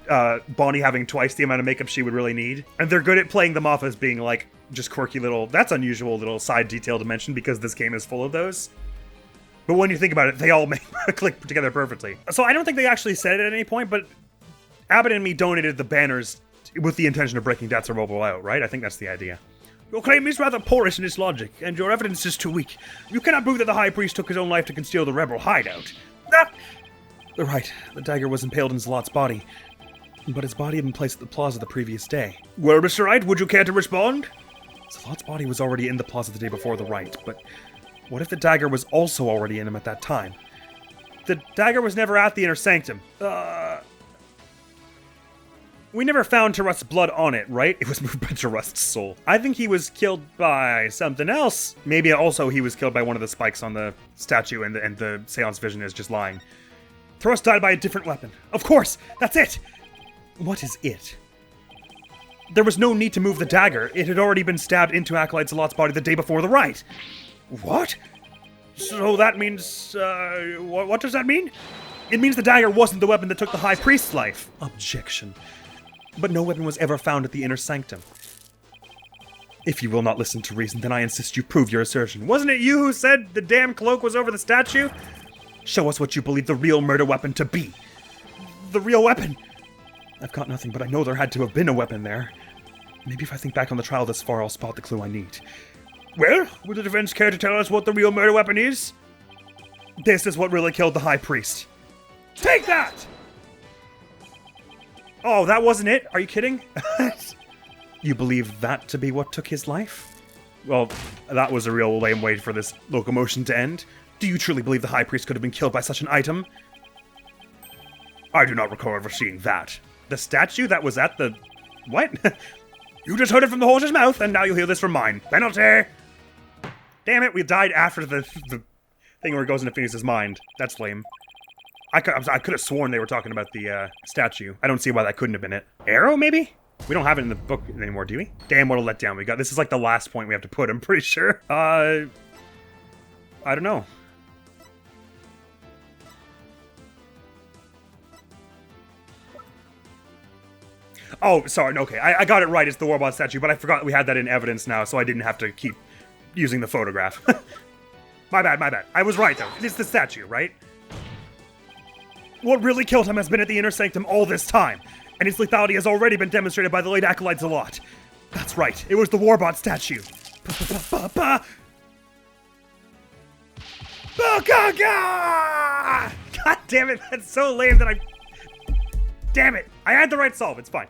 Speaker 1: Bonnie having twice the amount of makeup she would really need. And they're good at playing them off as being like just quirky little, that's unusual little side detail to mention because this game is full of those. But when you think about it, they all click together perfectly. So I don't think they actually said it at any point, but Abbott and me donated the banners with the intention of breaking That's a Robo out, right? I think that's the idea. Your claim is rather porous in its logic, and your evidence is too weak. You cannot prove that the High Priest took his own life to conceal the rebel hideout. Ah! Right, the dagger was impaled in Zeh'lot's body, but his body had been placed at the plaza the previous day. Well, Mr. Wright, would you care to respond? Zeh'lot's body was already in the plaza the day before the Wright, but what if the dagger was also already in him at that time? The dagger was never at the inner sanctum. We never found Trust's blood on it, right? It was moved by Trust's soul. I think he was killed by something else. Maybe also he was killed by one of the spikes on the statue and the seance vision is just lying. Trust died by a different weapon. Of course! That's it! What is it? There was no need to move the dagger. It had already been stabbed into Acolyte Zeh'lot's body the day before the rite. What? So that means, what does that mean? It means the dagger wasn't the weapon that took the High Priest's life. Objection. But no weapon was ever found at the inner sanctum. If you will not listen to reason, then I insist you prove your assertion. Wasn't it you who said the damn cloak was over the statue? Show us what you believe the real murder weapon to be. The real weapon? I've got nothing, but I know there had to have been a weapon there. Maybe if I think back on the trial this far, I'll spot the clue I need. Well, would the defense care to tell us what the real murder weapon is? This is what really killed the High Priest. Take that! Oh, that wasn't it? Are you kidding? You believe that to be what took his life? Well, that was a real lame way for this locomotion to end. Do you truly believe the High Priest could have been killed by such an item? I do not recall ever seeing that. The statue that was at the... What? You just heard it from the horse's mouth, and now you'll hear this from mine. Penalty! Damn it, we died after the thing where it goes into Phoenix's mind. That's lame. I could have sworn they were talking about the statue. I don't see why that couldn't have been it. Arrow, maybe? We don't have it in the book anymore, do we? Damn, what a letdown we got. This is like the last point we have to put, I'm pretty sure. I don't know. Oh, sorry, okay. I got it right, it's the Warba'ad statue, but I forgot we had that in evidence now, so I didn't have to keep using the photograph. My bad. I was right, though. It's the statue, right? What really killed him has been at the inner sanctum all this time, and its lethality has already been demonstrated by the late Acolyte Zeh'lot. That's right, it was the Warba'ad statue. God damn it, that's so lame that I... Damn it, I had the right solve, it's fine.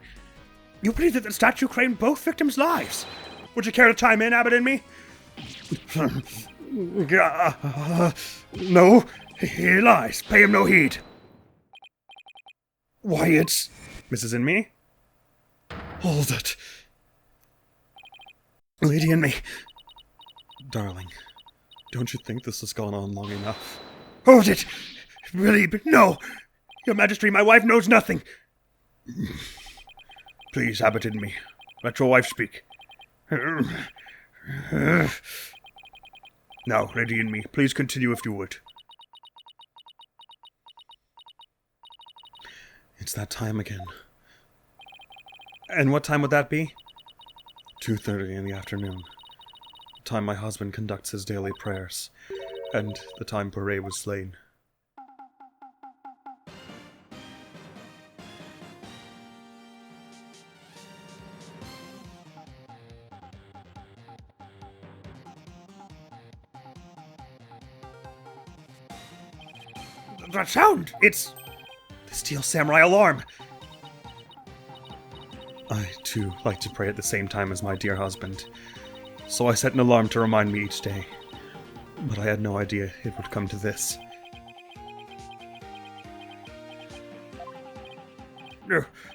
Speaker 1: You believe that the statue claimed both victims' lives? Would you care to chime in, Abbott and me? No, he lies. Pay him no heed. Why, it's... Mrs. and me? Hold it. Lady and me. Darling, don't you think this has gone on long enough? Hold it! Beh'leeb, no! Your Majesty, my wife knows nothing. Please, Abbot and me. Let your wife speak. Now, Lady and me, please continue if you would. It's that time again. And what time would that be? 2:30 in the afternoon. The time my husband conducts his daily prayers, and the time Beh'leeb was slain. That sound! It's the Steel Samurai alarm! I, too, like to pray at the same time as my dear husband, so I set an alarm to remind me each day. But I had no idea it would come to this.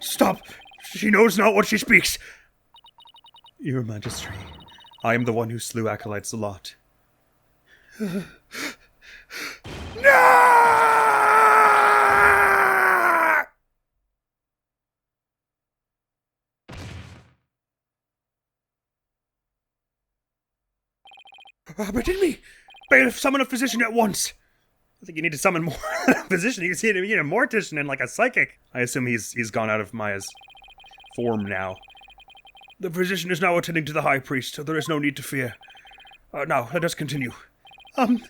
Speaker 1: Stop! She knows not what she speaks! Your Majesty, I am the one who slew Acolyte Zeh'lot. No! But in me! Bailiff, summon a physician at once! I think you need to summon more physician. You see, you need a mortician and like a psychic. I assume he's gone out of Maya's form now. The physician is now attending to the High Priest, so there is no need to fear. Now, let us continue. And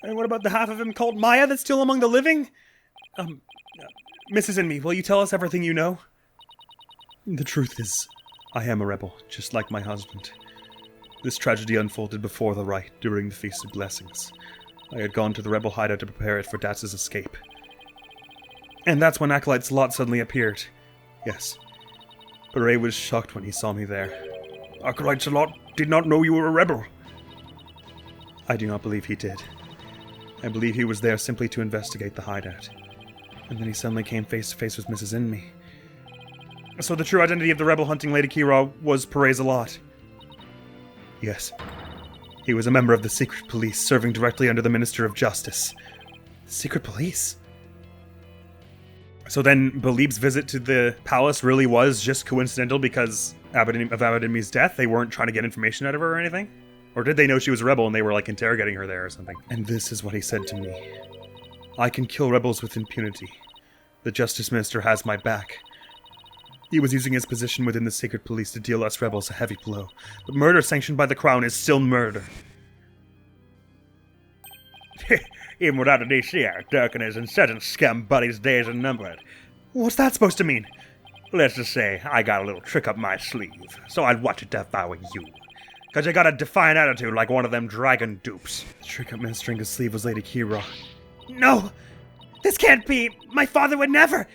Speaker 1: what about the half of him called Maya that's still among the living? Mrs. and me, will you tell us everything you know? The truth is, I am a rebel, just like my husband. This tragedy unfolded before the rite, during the Feast of Blessings. I had gone to the rebel hideout to prepare it for Datz's escape. And that's when Acolyte Zeh'lot suddenly appeared. Yes. Beh'leeb was shocked when he saw me there. Acolyte Zeh'lot did not know you were a rebel. I do not believe he did. I believe he was there simply to investigate the hideout. And then he suddenly came face to face with Mrs. Inme. So the true identity of the rebel hunting Lady Kee'ra was Zeh'lot. Yes. He was a member of the secret police, serving directly under the Minister of Justice. Secret police? So then Beh'leeb's visit to the palace really was just coincidental because of Abadenmi's death? They weren't trying to get information out of her or anything? Or did they know she was a rebel and they were like interrogating her there or something? And this is what he said to me. I can kill rebels with impunity. The Justice Minister has my back. He was using his position within the secret police to deal us rebels a heavy blow. But murder sanctioned by the Crown is still murder.
Speaker 3: Even without a DCR, Dirk and his insurgent scum buddies' days are numbered.
Speaker 1: What's that supposed to mean?
Speaker 3: Let's just say I got a little trick up my sleeve, so I'd watch it if I were you. Cause you got a defiant attitude like one of them dragon dupes.
Speaker 1: The trick up ministering his sleeve was Lady Kee'ra.
Speaker 4: No! This can't be! My father would never!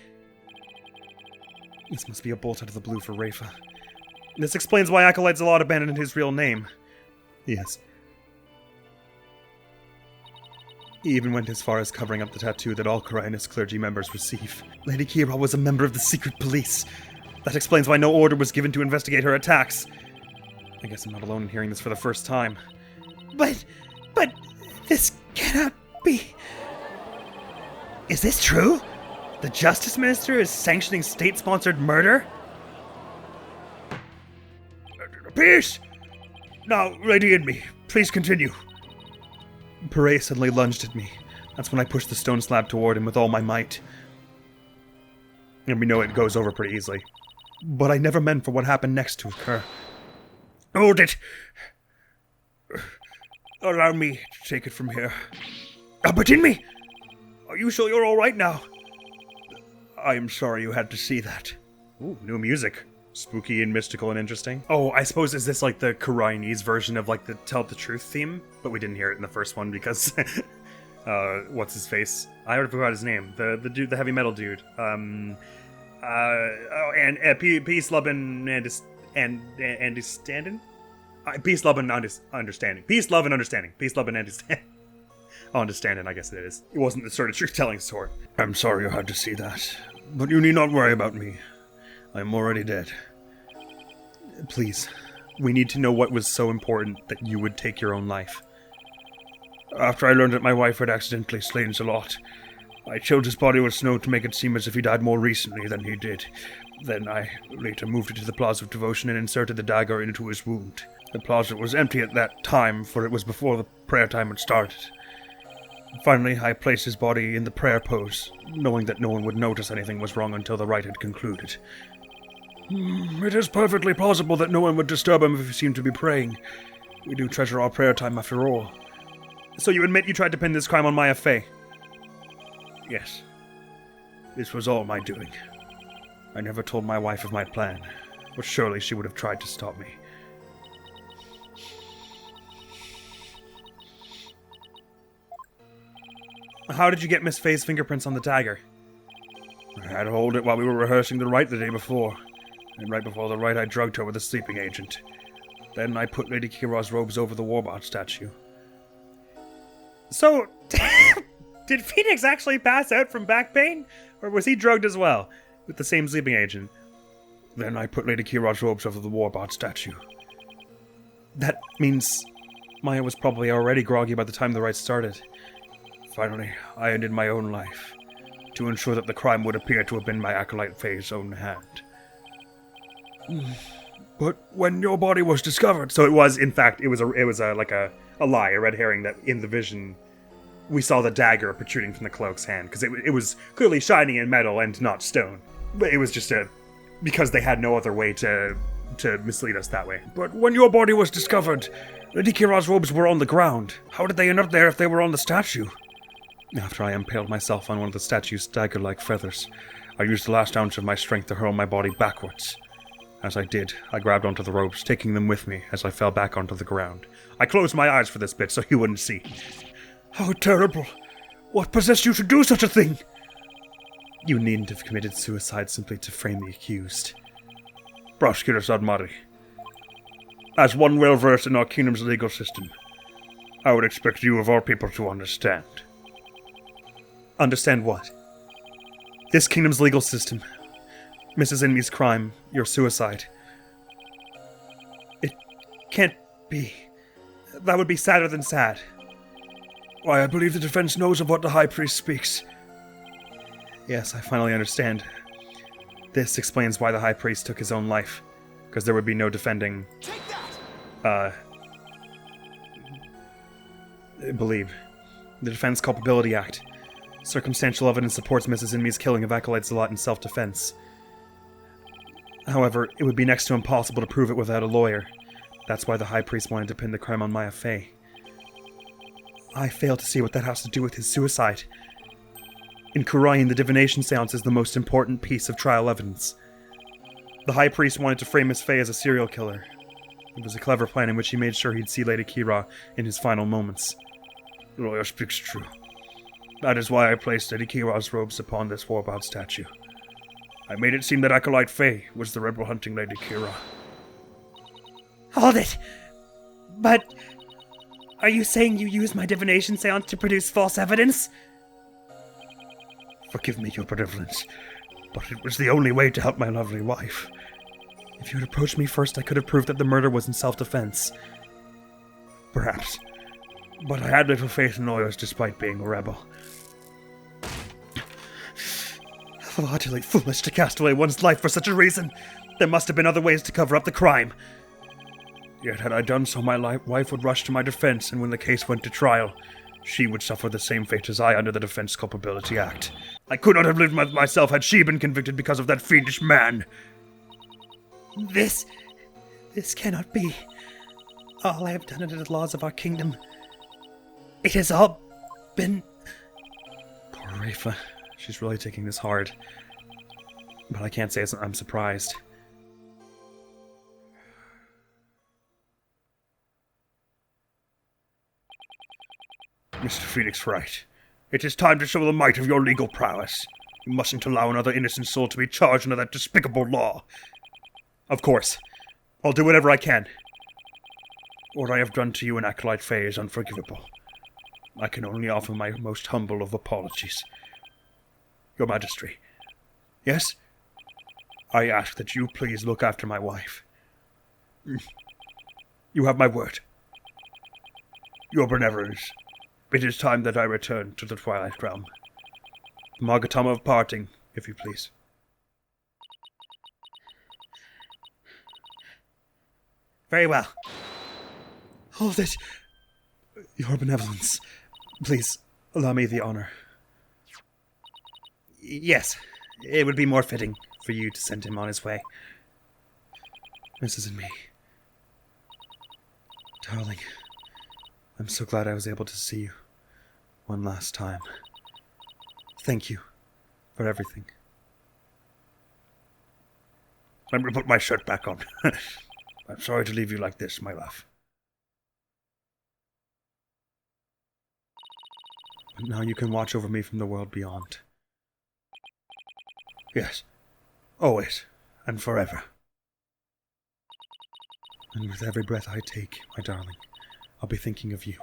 Speaker 1: This must be a bolt out of the blue for Rafa. This explains why Acolyte Zeh'lot abandoned his real name. Yes. He even went as far as covering up the tattoo that all Khura'inist clergy members receive. Lady Kee'ra was a member of the secret police. That explains why no order was given to investigate her attacks. I guess I'm not alone in hearing this for the first time.
Speaker 4: But, this cannot be... Is this true? The Justice Minister is sanctioning state-sponsored murder?
Speaker 3: Peace! Now, Lady Inmi, please continue.
Speaker 1: Pere suddenly lunged at me. That's when I pushed the stone slab toward him with all my might. And we know it goes over pretty easily. But I never meant for what happened next to occur.
Speaker 3: Hold it! Allow me to take it from here. But Inmi! Are you sure you're alright now? I am sorry you had to see that.
Speaker 1: Ooh, new music. Spooky and mystical and interesting. Oh, I suppose is this like the Khura'inese version of like the Tell the Truth theme? But we didn't hear it in the first one because what's his face? I already forgot his name. The dude, the heavy metal dude. Peace, love, and understanding. Peace, love, and understanding. Peace, love, and understanding. Peace, love, and understanding. Understanding, I guess it is. It wasn't the sort of truth-telling sort.
Speaker 3: I'm sorry you had to see that, but you need not worry about me. I'm already dead.
Speaker 1: Please, we need to know what was so important that you would take your own life.
Speaker 3: After I learned that my wife had accidentally slain Zeh'lot, I chilled his body with snow to make it seem as if he died more recently than he did. Then I later moved it to the Plaza of Devotion and inserted the dagger into his wound. The plaza was empty at that time, for it was before the prayer time had started. Finally, I placed his body in the prayer pose, knowing that no one would notice anything was wrong until the rite had concluded. It is perfectly plausible that no one would disturb him if he seemed to be praying. We do treasure our prayer time after all.
Speaker 1: So you admit you tried to pin this crime on Maya Fey?
Speaker 3: Yes. This was all my doing. I never told my wife of my plan, but surely she would have tried to stop me.
Speaker 1: How did you get Miss Fey's fingerprints on the dagger?
Speaker 3: I had to hold it while we were rehearsing the rite the day before. And right before the rite, I drugged her with a sleeping agent. Then I put Lady Kee'ra's robes over the Warba'ad statue.
Speaker 1: So, did Phoenix actually pass out from back pain? Or was he drugged as well, with the same sleeping agent?
Speaker 3: Then I put Lady Kee'ra's robes over the Warba'ad statue.
Speaker 1: That means Maya was probably already groggy by the time the rite started.
Speaker 3: Finally, I ended my own life, to ensure that the crime would appear to have been my acolyte Faye's own hand. But when your body was discovered...
Speaker 1: So it was, in fact, it was like a lie, a red herring, that in the vision we saw the dagger protruding from the cloak's hand, because it was clearly shiny in metal and not stone. But it was just because they had no other way to mislead us that way.
Speaker 3: But when your body was discovered, Lady Kee'ra's robes were on the ground. How did they end up there if they were on the statue?
Speaker 1: After I impaled myself on one of the statue's dagger-like feathers, I used the last ounce of my strength to hurl my body backwards. As I did, I grabbed onto the ropes, taking them with me as I fell back onto the ground. I closed my eyes for this bit so he wouldn't see.
Speaker 3: How terrible! What possessed you to do such a thing?
Speaker 1: You needn't have committed suicide simply to frame the accused.
Speaker 3: Prosecutor Sadmari, as one well-versed in our kingdom's legal system, I would expect you of all people to understand.
Speaker 1: Understand what? This kingdom's legal system. Mrs. Inmi's crime, your suicide. It can't be. That would be sadder than sad.
Speaker 3: Why, I believe the defense knows of what the High Priest speaks.
Speaker 1: Yes, I finally understand. This explains why the High Priest took his own life, because there would be no defending... Beh'leeb. The Defense Culpability Act. Circumstantial evidence supports Mrs. Inme's killing of Acolyte Zeh'lot in self-defense. However, it would be next to impossible to prove it without a lawyer. That's why the High Priest wanted to pin the crime on Maya Fey. I fail to see what that has to do with his suicide. In Khura'In, the divination seance is the most important piece of trial evidence. The High Priest wanted to frame Miss Fey as a serial killer. It was a clever plan in which he made sure he'd see Lady Kee'ra in his final moments.
Speaker 3: The lawyer speaks true. That is why I placed Lady Kee'ra's robes upon this Warba'ad statue. I made it seem that Acolyte Fey was the rebel hunting Lady Kee'ra.
Speaker 4: Hold it! But... are you saying you used my divination seance to produce false evidence?
Speaker 3: Forgive me your benevolence, but it was the only way to help my lovely wife.
Speaker 1: If you had approached me first, I could have proved that the murder was in self-defense.
Speaker 3: Perhaps. But I had little faith in lawyers despite being a rebel.
Speaker 1: How utterly foolish to cast away one's life for such a reason! There must have been other ways to cover up the crime.
Speaker 3: Yet had I done so, my wife would rush to my defense, and when the case went to trial, she would suffer the same fate as I under the Defense Culpability Act. I could not have lived with myself had she been convicted because of that fiendish man.
Speaker 4: This cannot be. All I have done under the laws of our kingdom. It has all been...
Speaker 1: Poor Rafa. She's really taking this hard. But I can't say I'm surprised.
Speaker 3: Mr. Phoenix Wright, it is time to show the might of your legal prowess. You mustn't allow another innocent soul to be charged under that despicable law.
Speaker 1: Of course. I'll do whatever I can.
Speaker 3: What I have done to you and Acolyte Fey is unforgivable. I can only offer my most humble of apologies. Your Majesty. Yes? I ask that you please look after my wife. You have my word. Your benevolence. It is time that I return to the Twilight Realm. Magatama of parting, if you please.
Speaker 4: Very well.
Speaker 1: Hold it. Your benevolence. Please, allow me the honor. Yes, it would be more fitting for you to send him on his way. Mrs. and me. Darling, I'm so glad I was able to see you one last time. Thank you for everything.
Speaker 3: Let me put my shirt back on. I'm sorry to leave you like this, my love.
Speaker 1: But now you can watch over me from the world beyond.
Speaker 3: Yes. Always. And forever.
Speaker 1: And with every breath I take, my darling, I'll be thinking of you.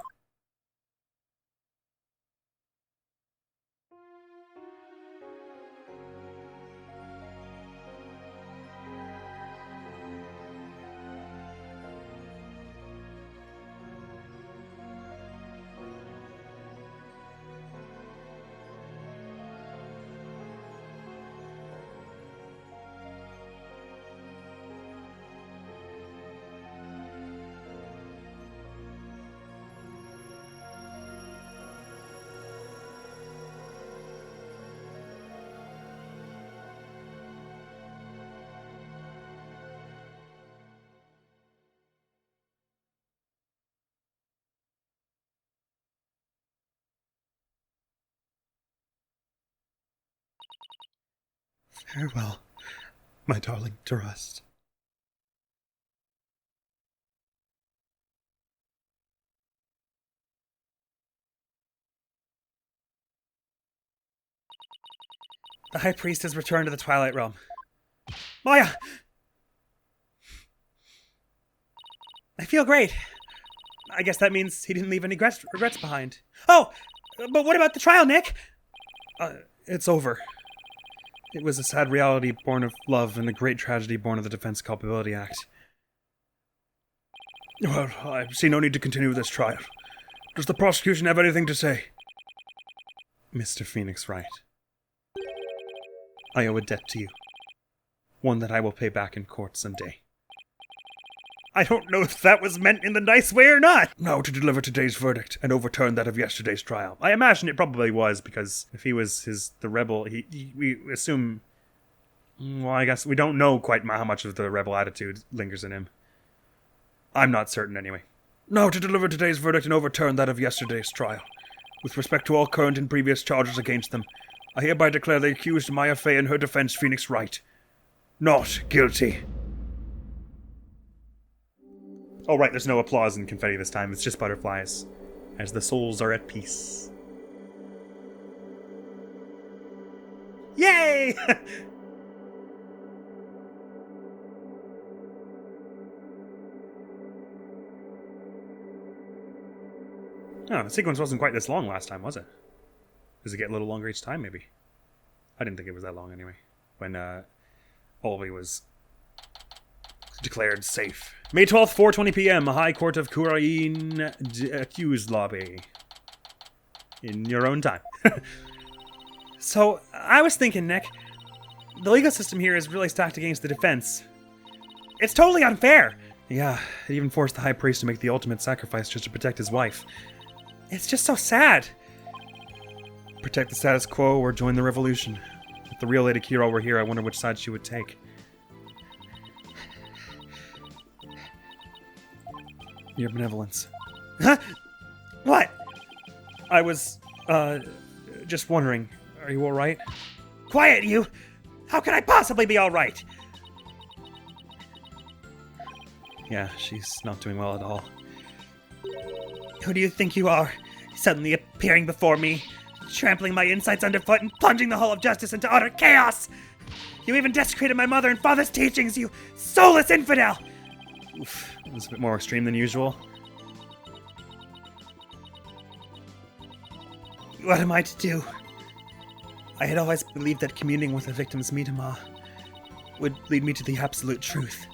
Speaker 1: Farewell, my darling, to rest.
Speaker 4: The High Priest has returned to the Twilight Realm. Maya! I feel great. I guess that means he didn't leave any regrets behind. Oh! But what about the trial, Nick?
Speaker 1: It's over. It was a sad reality born of love and a great tragedy born of the Defense Culpability Act.
Speaker 3: Well, I see no need to continue this trial. Does the prosecution have anything to say?
Speaker 1: Mr. Phoenix Wright. I owe a debt to you. One that I will pay back in court someday.
Speaker 3: I don't know if that was meant in the nice way or not. Now to deliver today's verdict and overturn that of yesterday's trial.
Speaker 1: I imagine it probably was, because if he was the rebel, we assume... Well, I guess we don't know quite how much of the rebel attitude lingers in him. I'm not certain anyway.
Speaker 3: Now to deliver today's verdict and overturn that of yesterday's trial. With respect to all current and previous charges against them, I hereby declare the accused Maya Fey and her defense Phoenix Wright not guilty.
Speaker 1: Oh right, there's no applause and confetti this time, it's just butterflies, as the souls are at peace. Yay! Oh, the sequence wasn't quite this long last time, was it? Does it get a little longer each time, maybe? I didn't think it was that long anyway, when Olvi was declared safe. May 12th, 4:20 p.m., High Court of Khura'In accused lobby. In your own time. So, I was thinking, Nick, the legal system here is really stacked against the defense. It's totally unfair! Yeah, it even forced the High Priest to make the ultimate sacrifice just to protect his wife. It's just so sad. Protect the status quo or join the revolution. If the real Lady Kee'ra were here, I wonder which side she would take. Your benevolence. Huh? What? I was, just wondering. Are you alright? Quiet, you! How can I possibly be alright? Yeah, she's not doing well at all. Who do you think you are? Suddenly appearing before me, trampling my insights underfoot and plunging the whole of justice into utter chaos! You even desecrated my mother and father's teachings, you soulless infidel! Oof, that was a bit more extreme than usual. What am I to do? I had always believed that communing with the victim's Mitama would lead me to the absolute truth.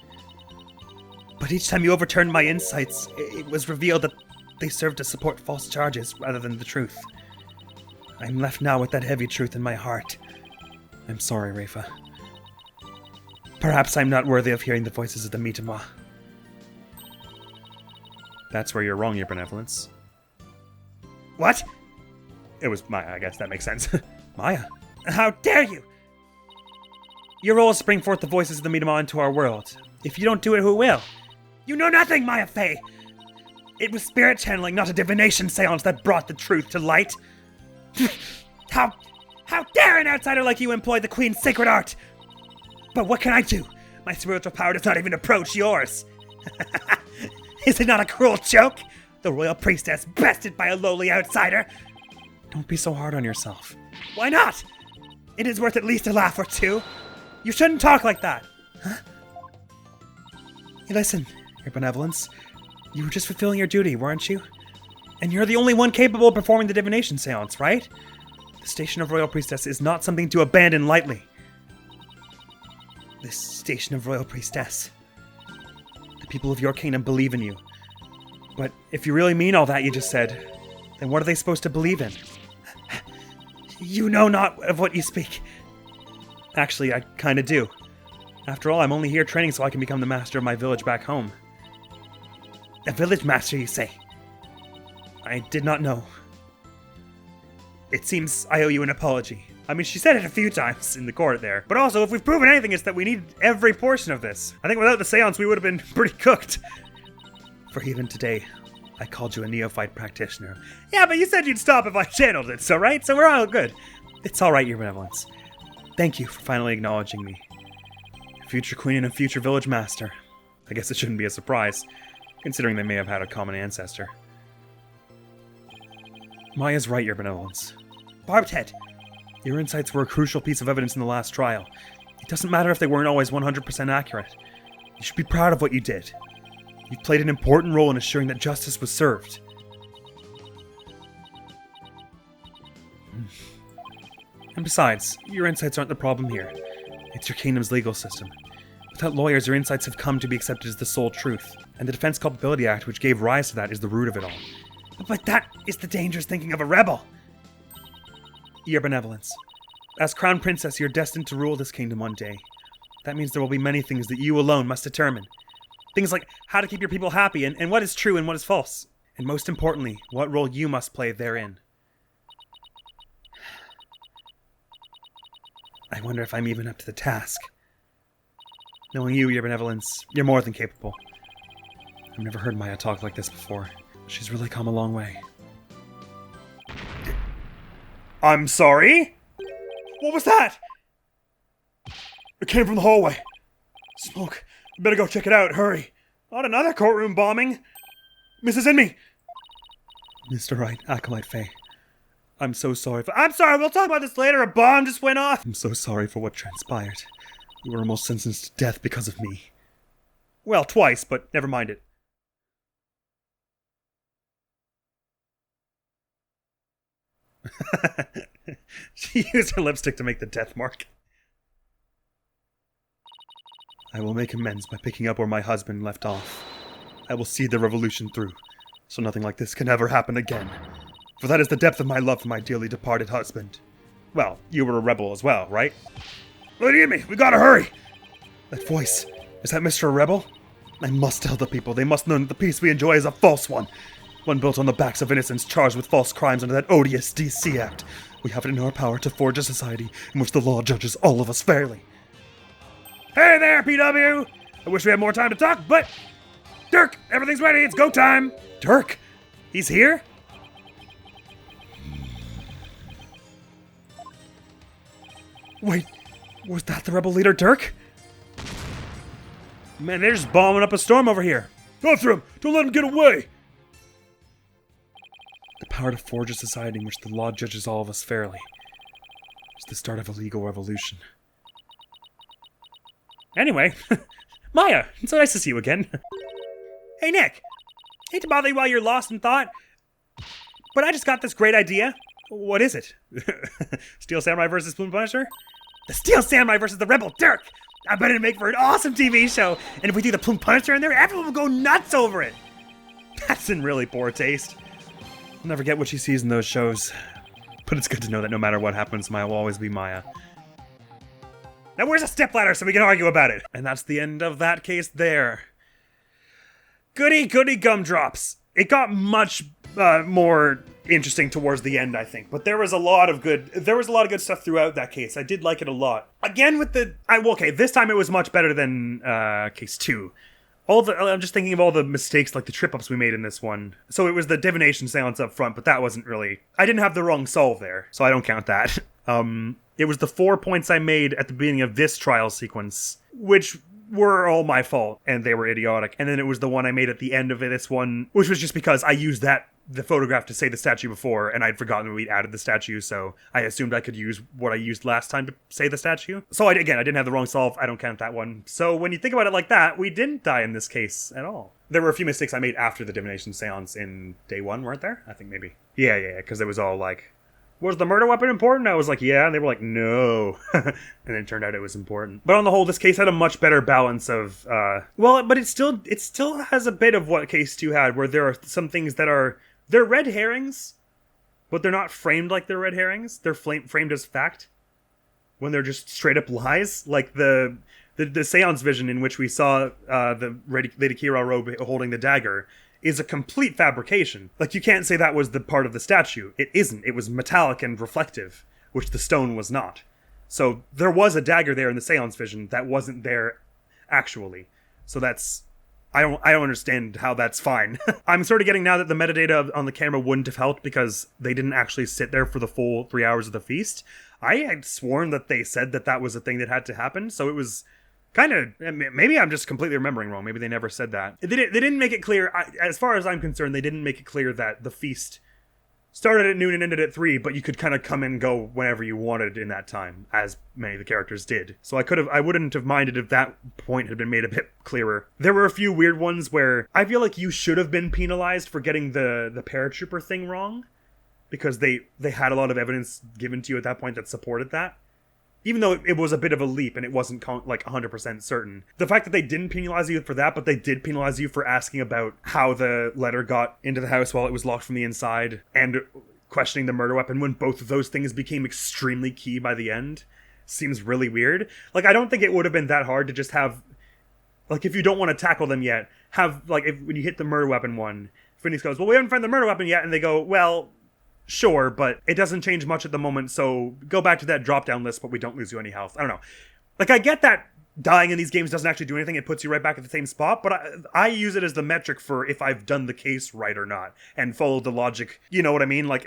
Speaker 1: But each time you overturned my insights, it was revealed that they served to support false charges rather than the truth. I'm left now with that heavy truth in my heart. I'm sorry, Rafa. Perhaps I'm not worthy of hearing the voices of the Mitama. That's where you're wrong, Your Benevolence. What? It was Maya, I guess that makes sense. Maya? How dare you! Your role is to bring forth the voices of the Mitama into our world. If you don't do it, who will? You know nothing, Maya Fey! It was spirit channeling, not a divination seance that brought the truth to light. How dare an outsider like you employ the Queen's sacred art? But what can I do? My spiritual power does not even approach yours. Is it not a cruel joke? The royal priestess bested by a lowly outsider? Don't be so hard on yourself. Why not? It is worth at least a laugh or two. You shouldn't talk like that. Huh? Hey, listen, Your Benevolence. You were just fulfilling your duty, weren't you? And you're the only one capable of performing the divination seance, right? The station of Royal Priestess is not something to abandon lightly. This station of Royal Priestess. The people of your kingdom believe in you. But if you really mean all that you just said, then what are they supposed to believe in? You know not of what you speak. Actually, I kinda do. After all, I'm only here training so I can become the master of my village back home. A village master, you say? I did not know. It seems I owe you an apology. I mean, she said it a few times in the court there. But also, if we've proven anything, it's that we need every portion of this. I think without the seance, we would have been pretty cooked. For even today, I called you a neophyte practitioner. Yeah, but you said you'd stop if I channeled it, so right? So we're all good. It's alright, Your Benevolence. Thank you for finally acknowledging me. Future queen and a future village master. I guess it shouldn't be a surprise, considering they may have had a common ancestor. Maya's right, Your Benevolence. Barbed Head! Your insights were a crucial piece of evidence in the last trial. It doesn't matter if they weren't always 100% accurate. You should be proud of what you did. You played an important role in assuring that justice was served. And besides, your insights aren't the problem here. It's your kingdom's legal system. Without lawyers, your insights have come to be accepted as the sole truth. And the Defense Culpability Act, which gave rise to that, is the root of it all. But that is the dangerous thinking of a rebel! Your Benevolence. As Crown Princess, you're destined to rule this kingdom one day. That means there will be many things that you alone must determine. Things like how to keep your people happy and what is true and what is false. And most importantly, what role you must play therein. I wonder if I'm even up to the task. Knowing you, your benevolence, you're more than capable. I've never heard Maya talk like this before. She's really come a long way. I'm sorry? What was that? It came from the hallway. Smoke. Better go check it out. Hurry. Not another courtroom bombing. Mrs. Inme. Mr. Wright, Acolyte Faye. I'm so sorry I'm sorry, we'll talk about this later. A bomb just went off. I'm so sorry for what transpired. You were almost sentenced to death because of me. Well, twice, but never mind it. She used her lipstick to make the death mark. I will make amends by picking up where my husband left off. I will see the revolution through, so nothing like this can ever happen again. For that is the depth of my love for my dearly departed husband. Well, you were a rebel as well, right? Lady Amy, we gotta hurry! That voice, is that Mr. Rebel? I must tell the people, they must know that the peace we enjoy is a false one. One built on the backs of innocents charged with false crimes under that odious DC Act. We have it in our power to forge a society in which the law judges all of us fairly. Hey there, PW! I wish we had more time to talk, but... Dirk, everything's ready, it's go time! Dirk? He's here? Wait, was that the rebel leader, Dirk? Man, they're just bombing up a storm over here. Go after him! Don't let him get away! The power to forge a society in which the law judges all of us fairly. It's the start of a legal revolution. Anyway, Maya, it's so nice to see you again. Hey, Nick. Hate to bother you while you're lost in thought, but I just got this great idea. What is it? Steel Samurai versus Plume Punisher? The Steel Samurai versus the Rebel Dirk! I bet it'd make for an awesome TV show, and if we do the Plume Punisher in there, everyone will go nuts over it! That's in really poor taste. I'll never get what she sees in those shows, but it's good to know that no matter what happens, Maya will always be Maya. Now where's a stepladder so we can argue about it? And that's the end of that case there. Goody goody gumdrops. It got much more interesting towards the end, I think. But there was a lot of good stuff throughout that case. I did like it a lot. Again with this time it was much better than case 2. I'm just thinking of all the mistakes, like the trip-ups we made in this one. So it was the divination seance up front, but that wasn't really... I didn't have the wrong solve there, so I don't count that. It was the 4 points I made at the beginning of this trial sequence, which were all my fault, and they were idiotic. And then it was the one I made at the end of this one, which was just because I used the photograph to say the statue before, and I'd forgotten we'd added the statue, so I assumed I could use what I used last time to say the statue. So I didn't have the wrong solve, I don't count that one. So when you think about it like that, we didn't die in this case at all. There were a few mistakes I made after the divination seance in day 1, weren't there? I think maybe. Yeah, because it was all like, was the murder weapon important? I was like, yeah, and they were like, no. And then it turned out it was important. But on the whole, this case had a much better balance of, but it still has a bit of what case 2 had, where there are some things that they're red herrings, but they're not framed like they're red herrings. They're framed as fact, when they're just straight up lies. Like the seance vision in which we saw the Lady Kee'ra robe holding the dagger is a complete fabrication. Like, you can't say that was the part of the statue. It isn't. It was metallic and reflective, which the stone was not. So there was a dagger there in the seance vision that wasn't there actually. So that's... I don't understand how that's fine. I'm sort of getting now that the metadata on the camera wouldn't have helped because they didn't actually sit there for the full 3 hours of the feast. I had sworn that they said that was a thing that had to happen, so it was kind of... Maybe I'm just completely remembering wrong. Maybe they never said that. They didn't make it clear, as far as I'm concerned, they didn't make it clear that the feast started at noon and ended at 3, but you could kind of come and go whenever you wanted in that time, as many of the characters did. So I wouldn't have minded if that point had been made a bit clearer. There were a few weird ones where I feel like you should have been penalized for getting the paratrooper thing wrong, because they had a lot of evidence given to you at that point that supported that. Even though it was a bit of a leap and it wasn't 100% certain. The fact that they didn't penalize you for that, but they did penalize you for asking about how the letter got into the house while it was locked from the inside, and questioning the murder weapon when both of those things became extremely key by the end seems really weird. Like, I don't think it would have been that hard to just have, like, if you don't want to tackle them yet, have, like, when you hit the murder weapon one, Phoenix goes, well, we haven't found the murder weapon yet, and they go, well, sure, but it doesn't change much at the moment, so go back to that drop-down list, but we don't lose you any health. I don't know. Like, I get that dying in these games doesn't actually do anything, it puts you right back at the same spot, but I use it as the metric for if I've done the case right or not, and followed the logic, you know what I mean, like,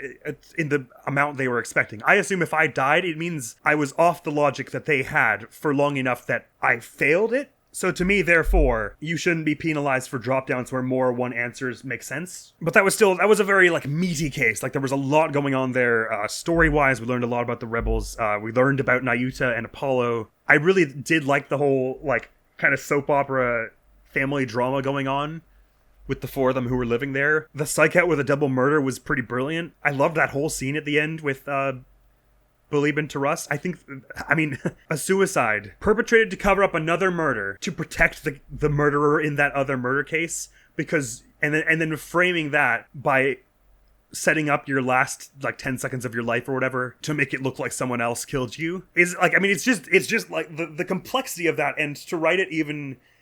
Speaker 1: in the amount they were expecting. I assume if I died, it means I was off the logic that they had for long enough that I failed it. So to me, therefore, you shouldn't be penalized for drop-downs where more one answers make sense. But that was a very, like, meaty case. Like, there was a lot going on there. Story-wise, we learned a lot about the rebels. We learned about Nayuta and Apollo. I really did like the whole, like, kind of soap opera family drama going on with the four of them who were living there. The psych out with a double murder was pretty brilliant. I loved that whole scene at the end with, Beh'leeb and Trucy. I mean, a suicide perpetrated to cover up another murder to protect the murderer in that other murder case, because and then framing that by setting up your last, like, 10 seconds of your life or whatever to make it look like someone else killed you is, like, I mean, it's just like the complexity of that, and to write it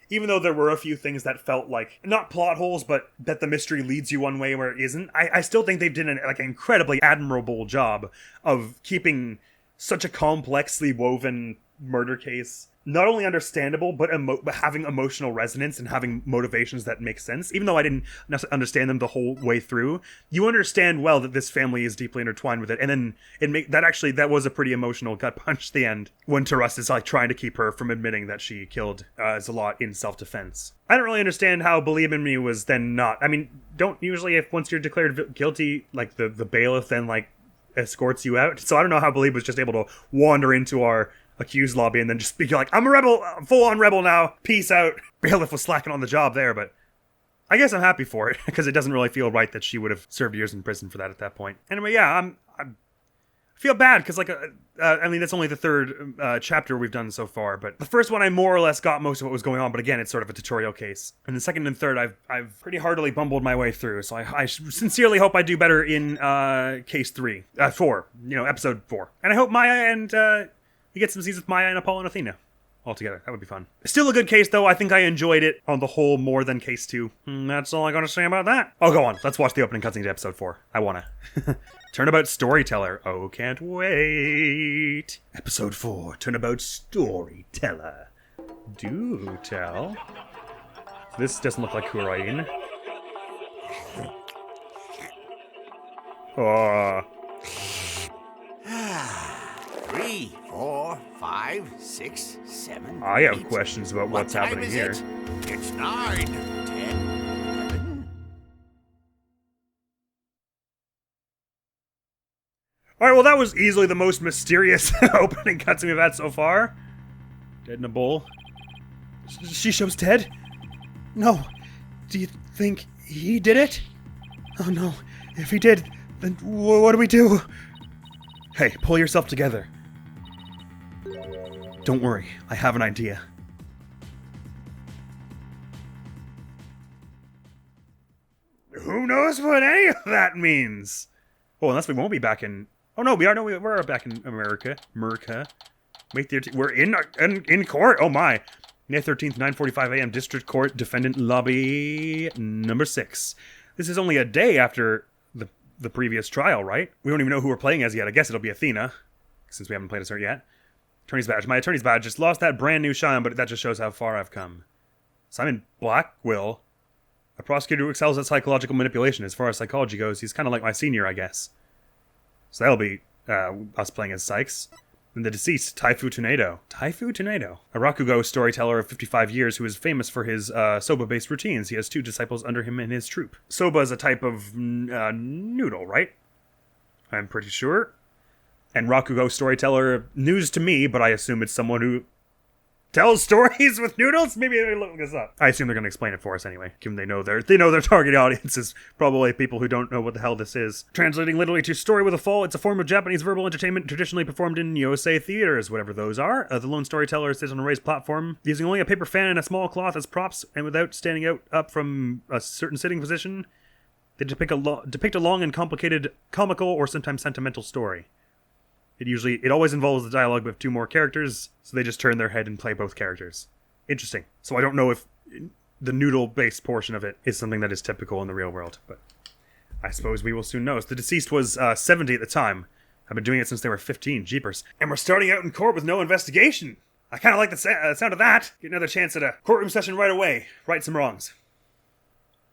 Speaker 1: even though there were a few things that felt like, not plot holes, but that the mystery leads you one way where it isn't, I still think they've done an incredibly admirable job of keeping such a complexly woven murder case not only understandable, but having emotional resonance and having motivations that make sense. Even though I didn't understand them the whole way through, you understand well that this family is deeply intertwined with it. And then that was a pretty emotional gut punch at the end when Trucy is, like, trying to keep her from admitting that she killed Zeh'lot in self-defense. I don't really understand how Beh'leeb in me was then not. I mean, don't usually, if once you're declared guilty, like, the bailiff then, like, escorts you out. So I don't know how Beh'leeb was just able to wander into our accused lobby and then just be like, I'm a rebel, full-on rebel now, peace out. Bailiff was slacking on the job there, but I guess I'm happy for it, because it doesn't really feel right that she would have served years in prison for that at that point. Anyway, yeah, I feel bad, because, like, I mean, that's only the third chapter we've done so far, but the first one I more or less got most of what was going on, but again, it's sort of a tutorial case. And the second and third, I've pretty heartily bumbled my way through, so I sincerely hope I do better in case 4, episode 4. And I hope Maya and we get some scenes with Maya and Apollo and Athena all together. That would be fun. Still a good case, though. I think I enjoyed it on the whole more than case 2. That's all I gotta say about that. Oh, go on. Let's watch the opening cutscene to episode 4. I wanna. Turnabout Storyteller. Oh, can't wait. Episode 4. Turnabout Storyteller. Do tell. This doesn't look like Khura'In. Oh.
Speaker 5: 3, 4, 5, 6, 7.
Speaker 1: I have
Speaker 5: 8.
Speaker 1: questions about what's happening here.
Speaker 5: It's 9, 10, 11.
Speaker 1: Alright, well, that was easily the most mysterious opening cutscene we've had so far. Dead in a bowl.
Speaker 4: Shisho's dead? No. Do you think he did it? Oh no. If he did, then what do we do?
Speaker 1: Hey, pull yourself together. Don't worry, I have an idea. Who knows what any of that means? Oh, unless we won't be back in... Oh no, we are. No, we're back in America. Wait, we're in court. Oh my. May 13th, 9:45 a.m. District Court, Defendant Lobby number 6. This is only a day after the previous trial, right? We don't even know who we're playing as yet. I guess it'll be Athena, since we haven't played as her yet. Attorney's badge. My attorney's badge just lost that brand new shine, but that just shows how far I've come. Simon Blackwell, a prosecutor who excels at psychological manipulation. As far as psychology goes, he's kind of like my senior, I guess. So that'll be us playing as Cykes. And the deceased, Taifu Tornado. Taifu Tornado. A Rakugo storyteller of 55 years who is famous for his soba-based routines. He has 2 disciples under him in his troupe. Soba is a type of noodle, right? I'm pretty sure. And Rakugo storyteller, news to me, but I assume it's someone who tells stories with noodles? Maybe they look this up. I assume they're going to explain it for us anyway, given they know their target audience is probably people who don't know what the hell this is. Translating literally to story with a fall, it's a form of Japanese verbal entertainment traditionally performed in Yosei theaters, whatever those are. The lone storyteller sits on a raised platform, using only a paper fan and a small cloth as props, and without standing up from a certain sitting position. They depict a long and complicated comical or sometimes sentimental story. It always involves the dialogue with two more characters, so they just turn their head and play both characters. Interesting. So I don't know if the noodle-based portion of it is something that is typical in the real world, but I suppose we will soon know. So the deceased was 70 at the time. I've been doing it since they were 15, jeepers. And we're starting out in court with no investigation. I kind of like the sound of that. Get another chance at a courtroom session right away. Right some wrongs.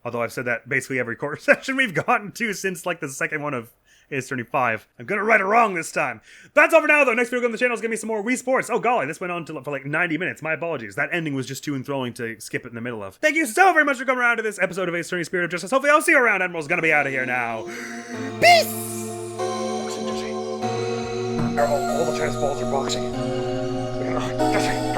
Speaker 1: Although I've said that basically every court session we've gotten to since like the second one of AS25. I'm gonna right a wrong this time. That's all for now though. Next video on the channel is gonna be some more Wii Sports. Oh golly, this went on for like 90 minutes. My apologies. That ending was just too enthralling to skip it in the middle of. Thank you so very much for coming around to this episode of Ace Attorney Spirit of Justice. Hopefully I'll see you around. Admiral's gonna be out of here now. Peace! All the transballs are boxing. Jesse,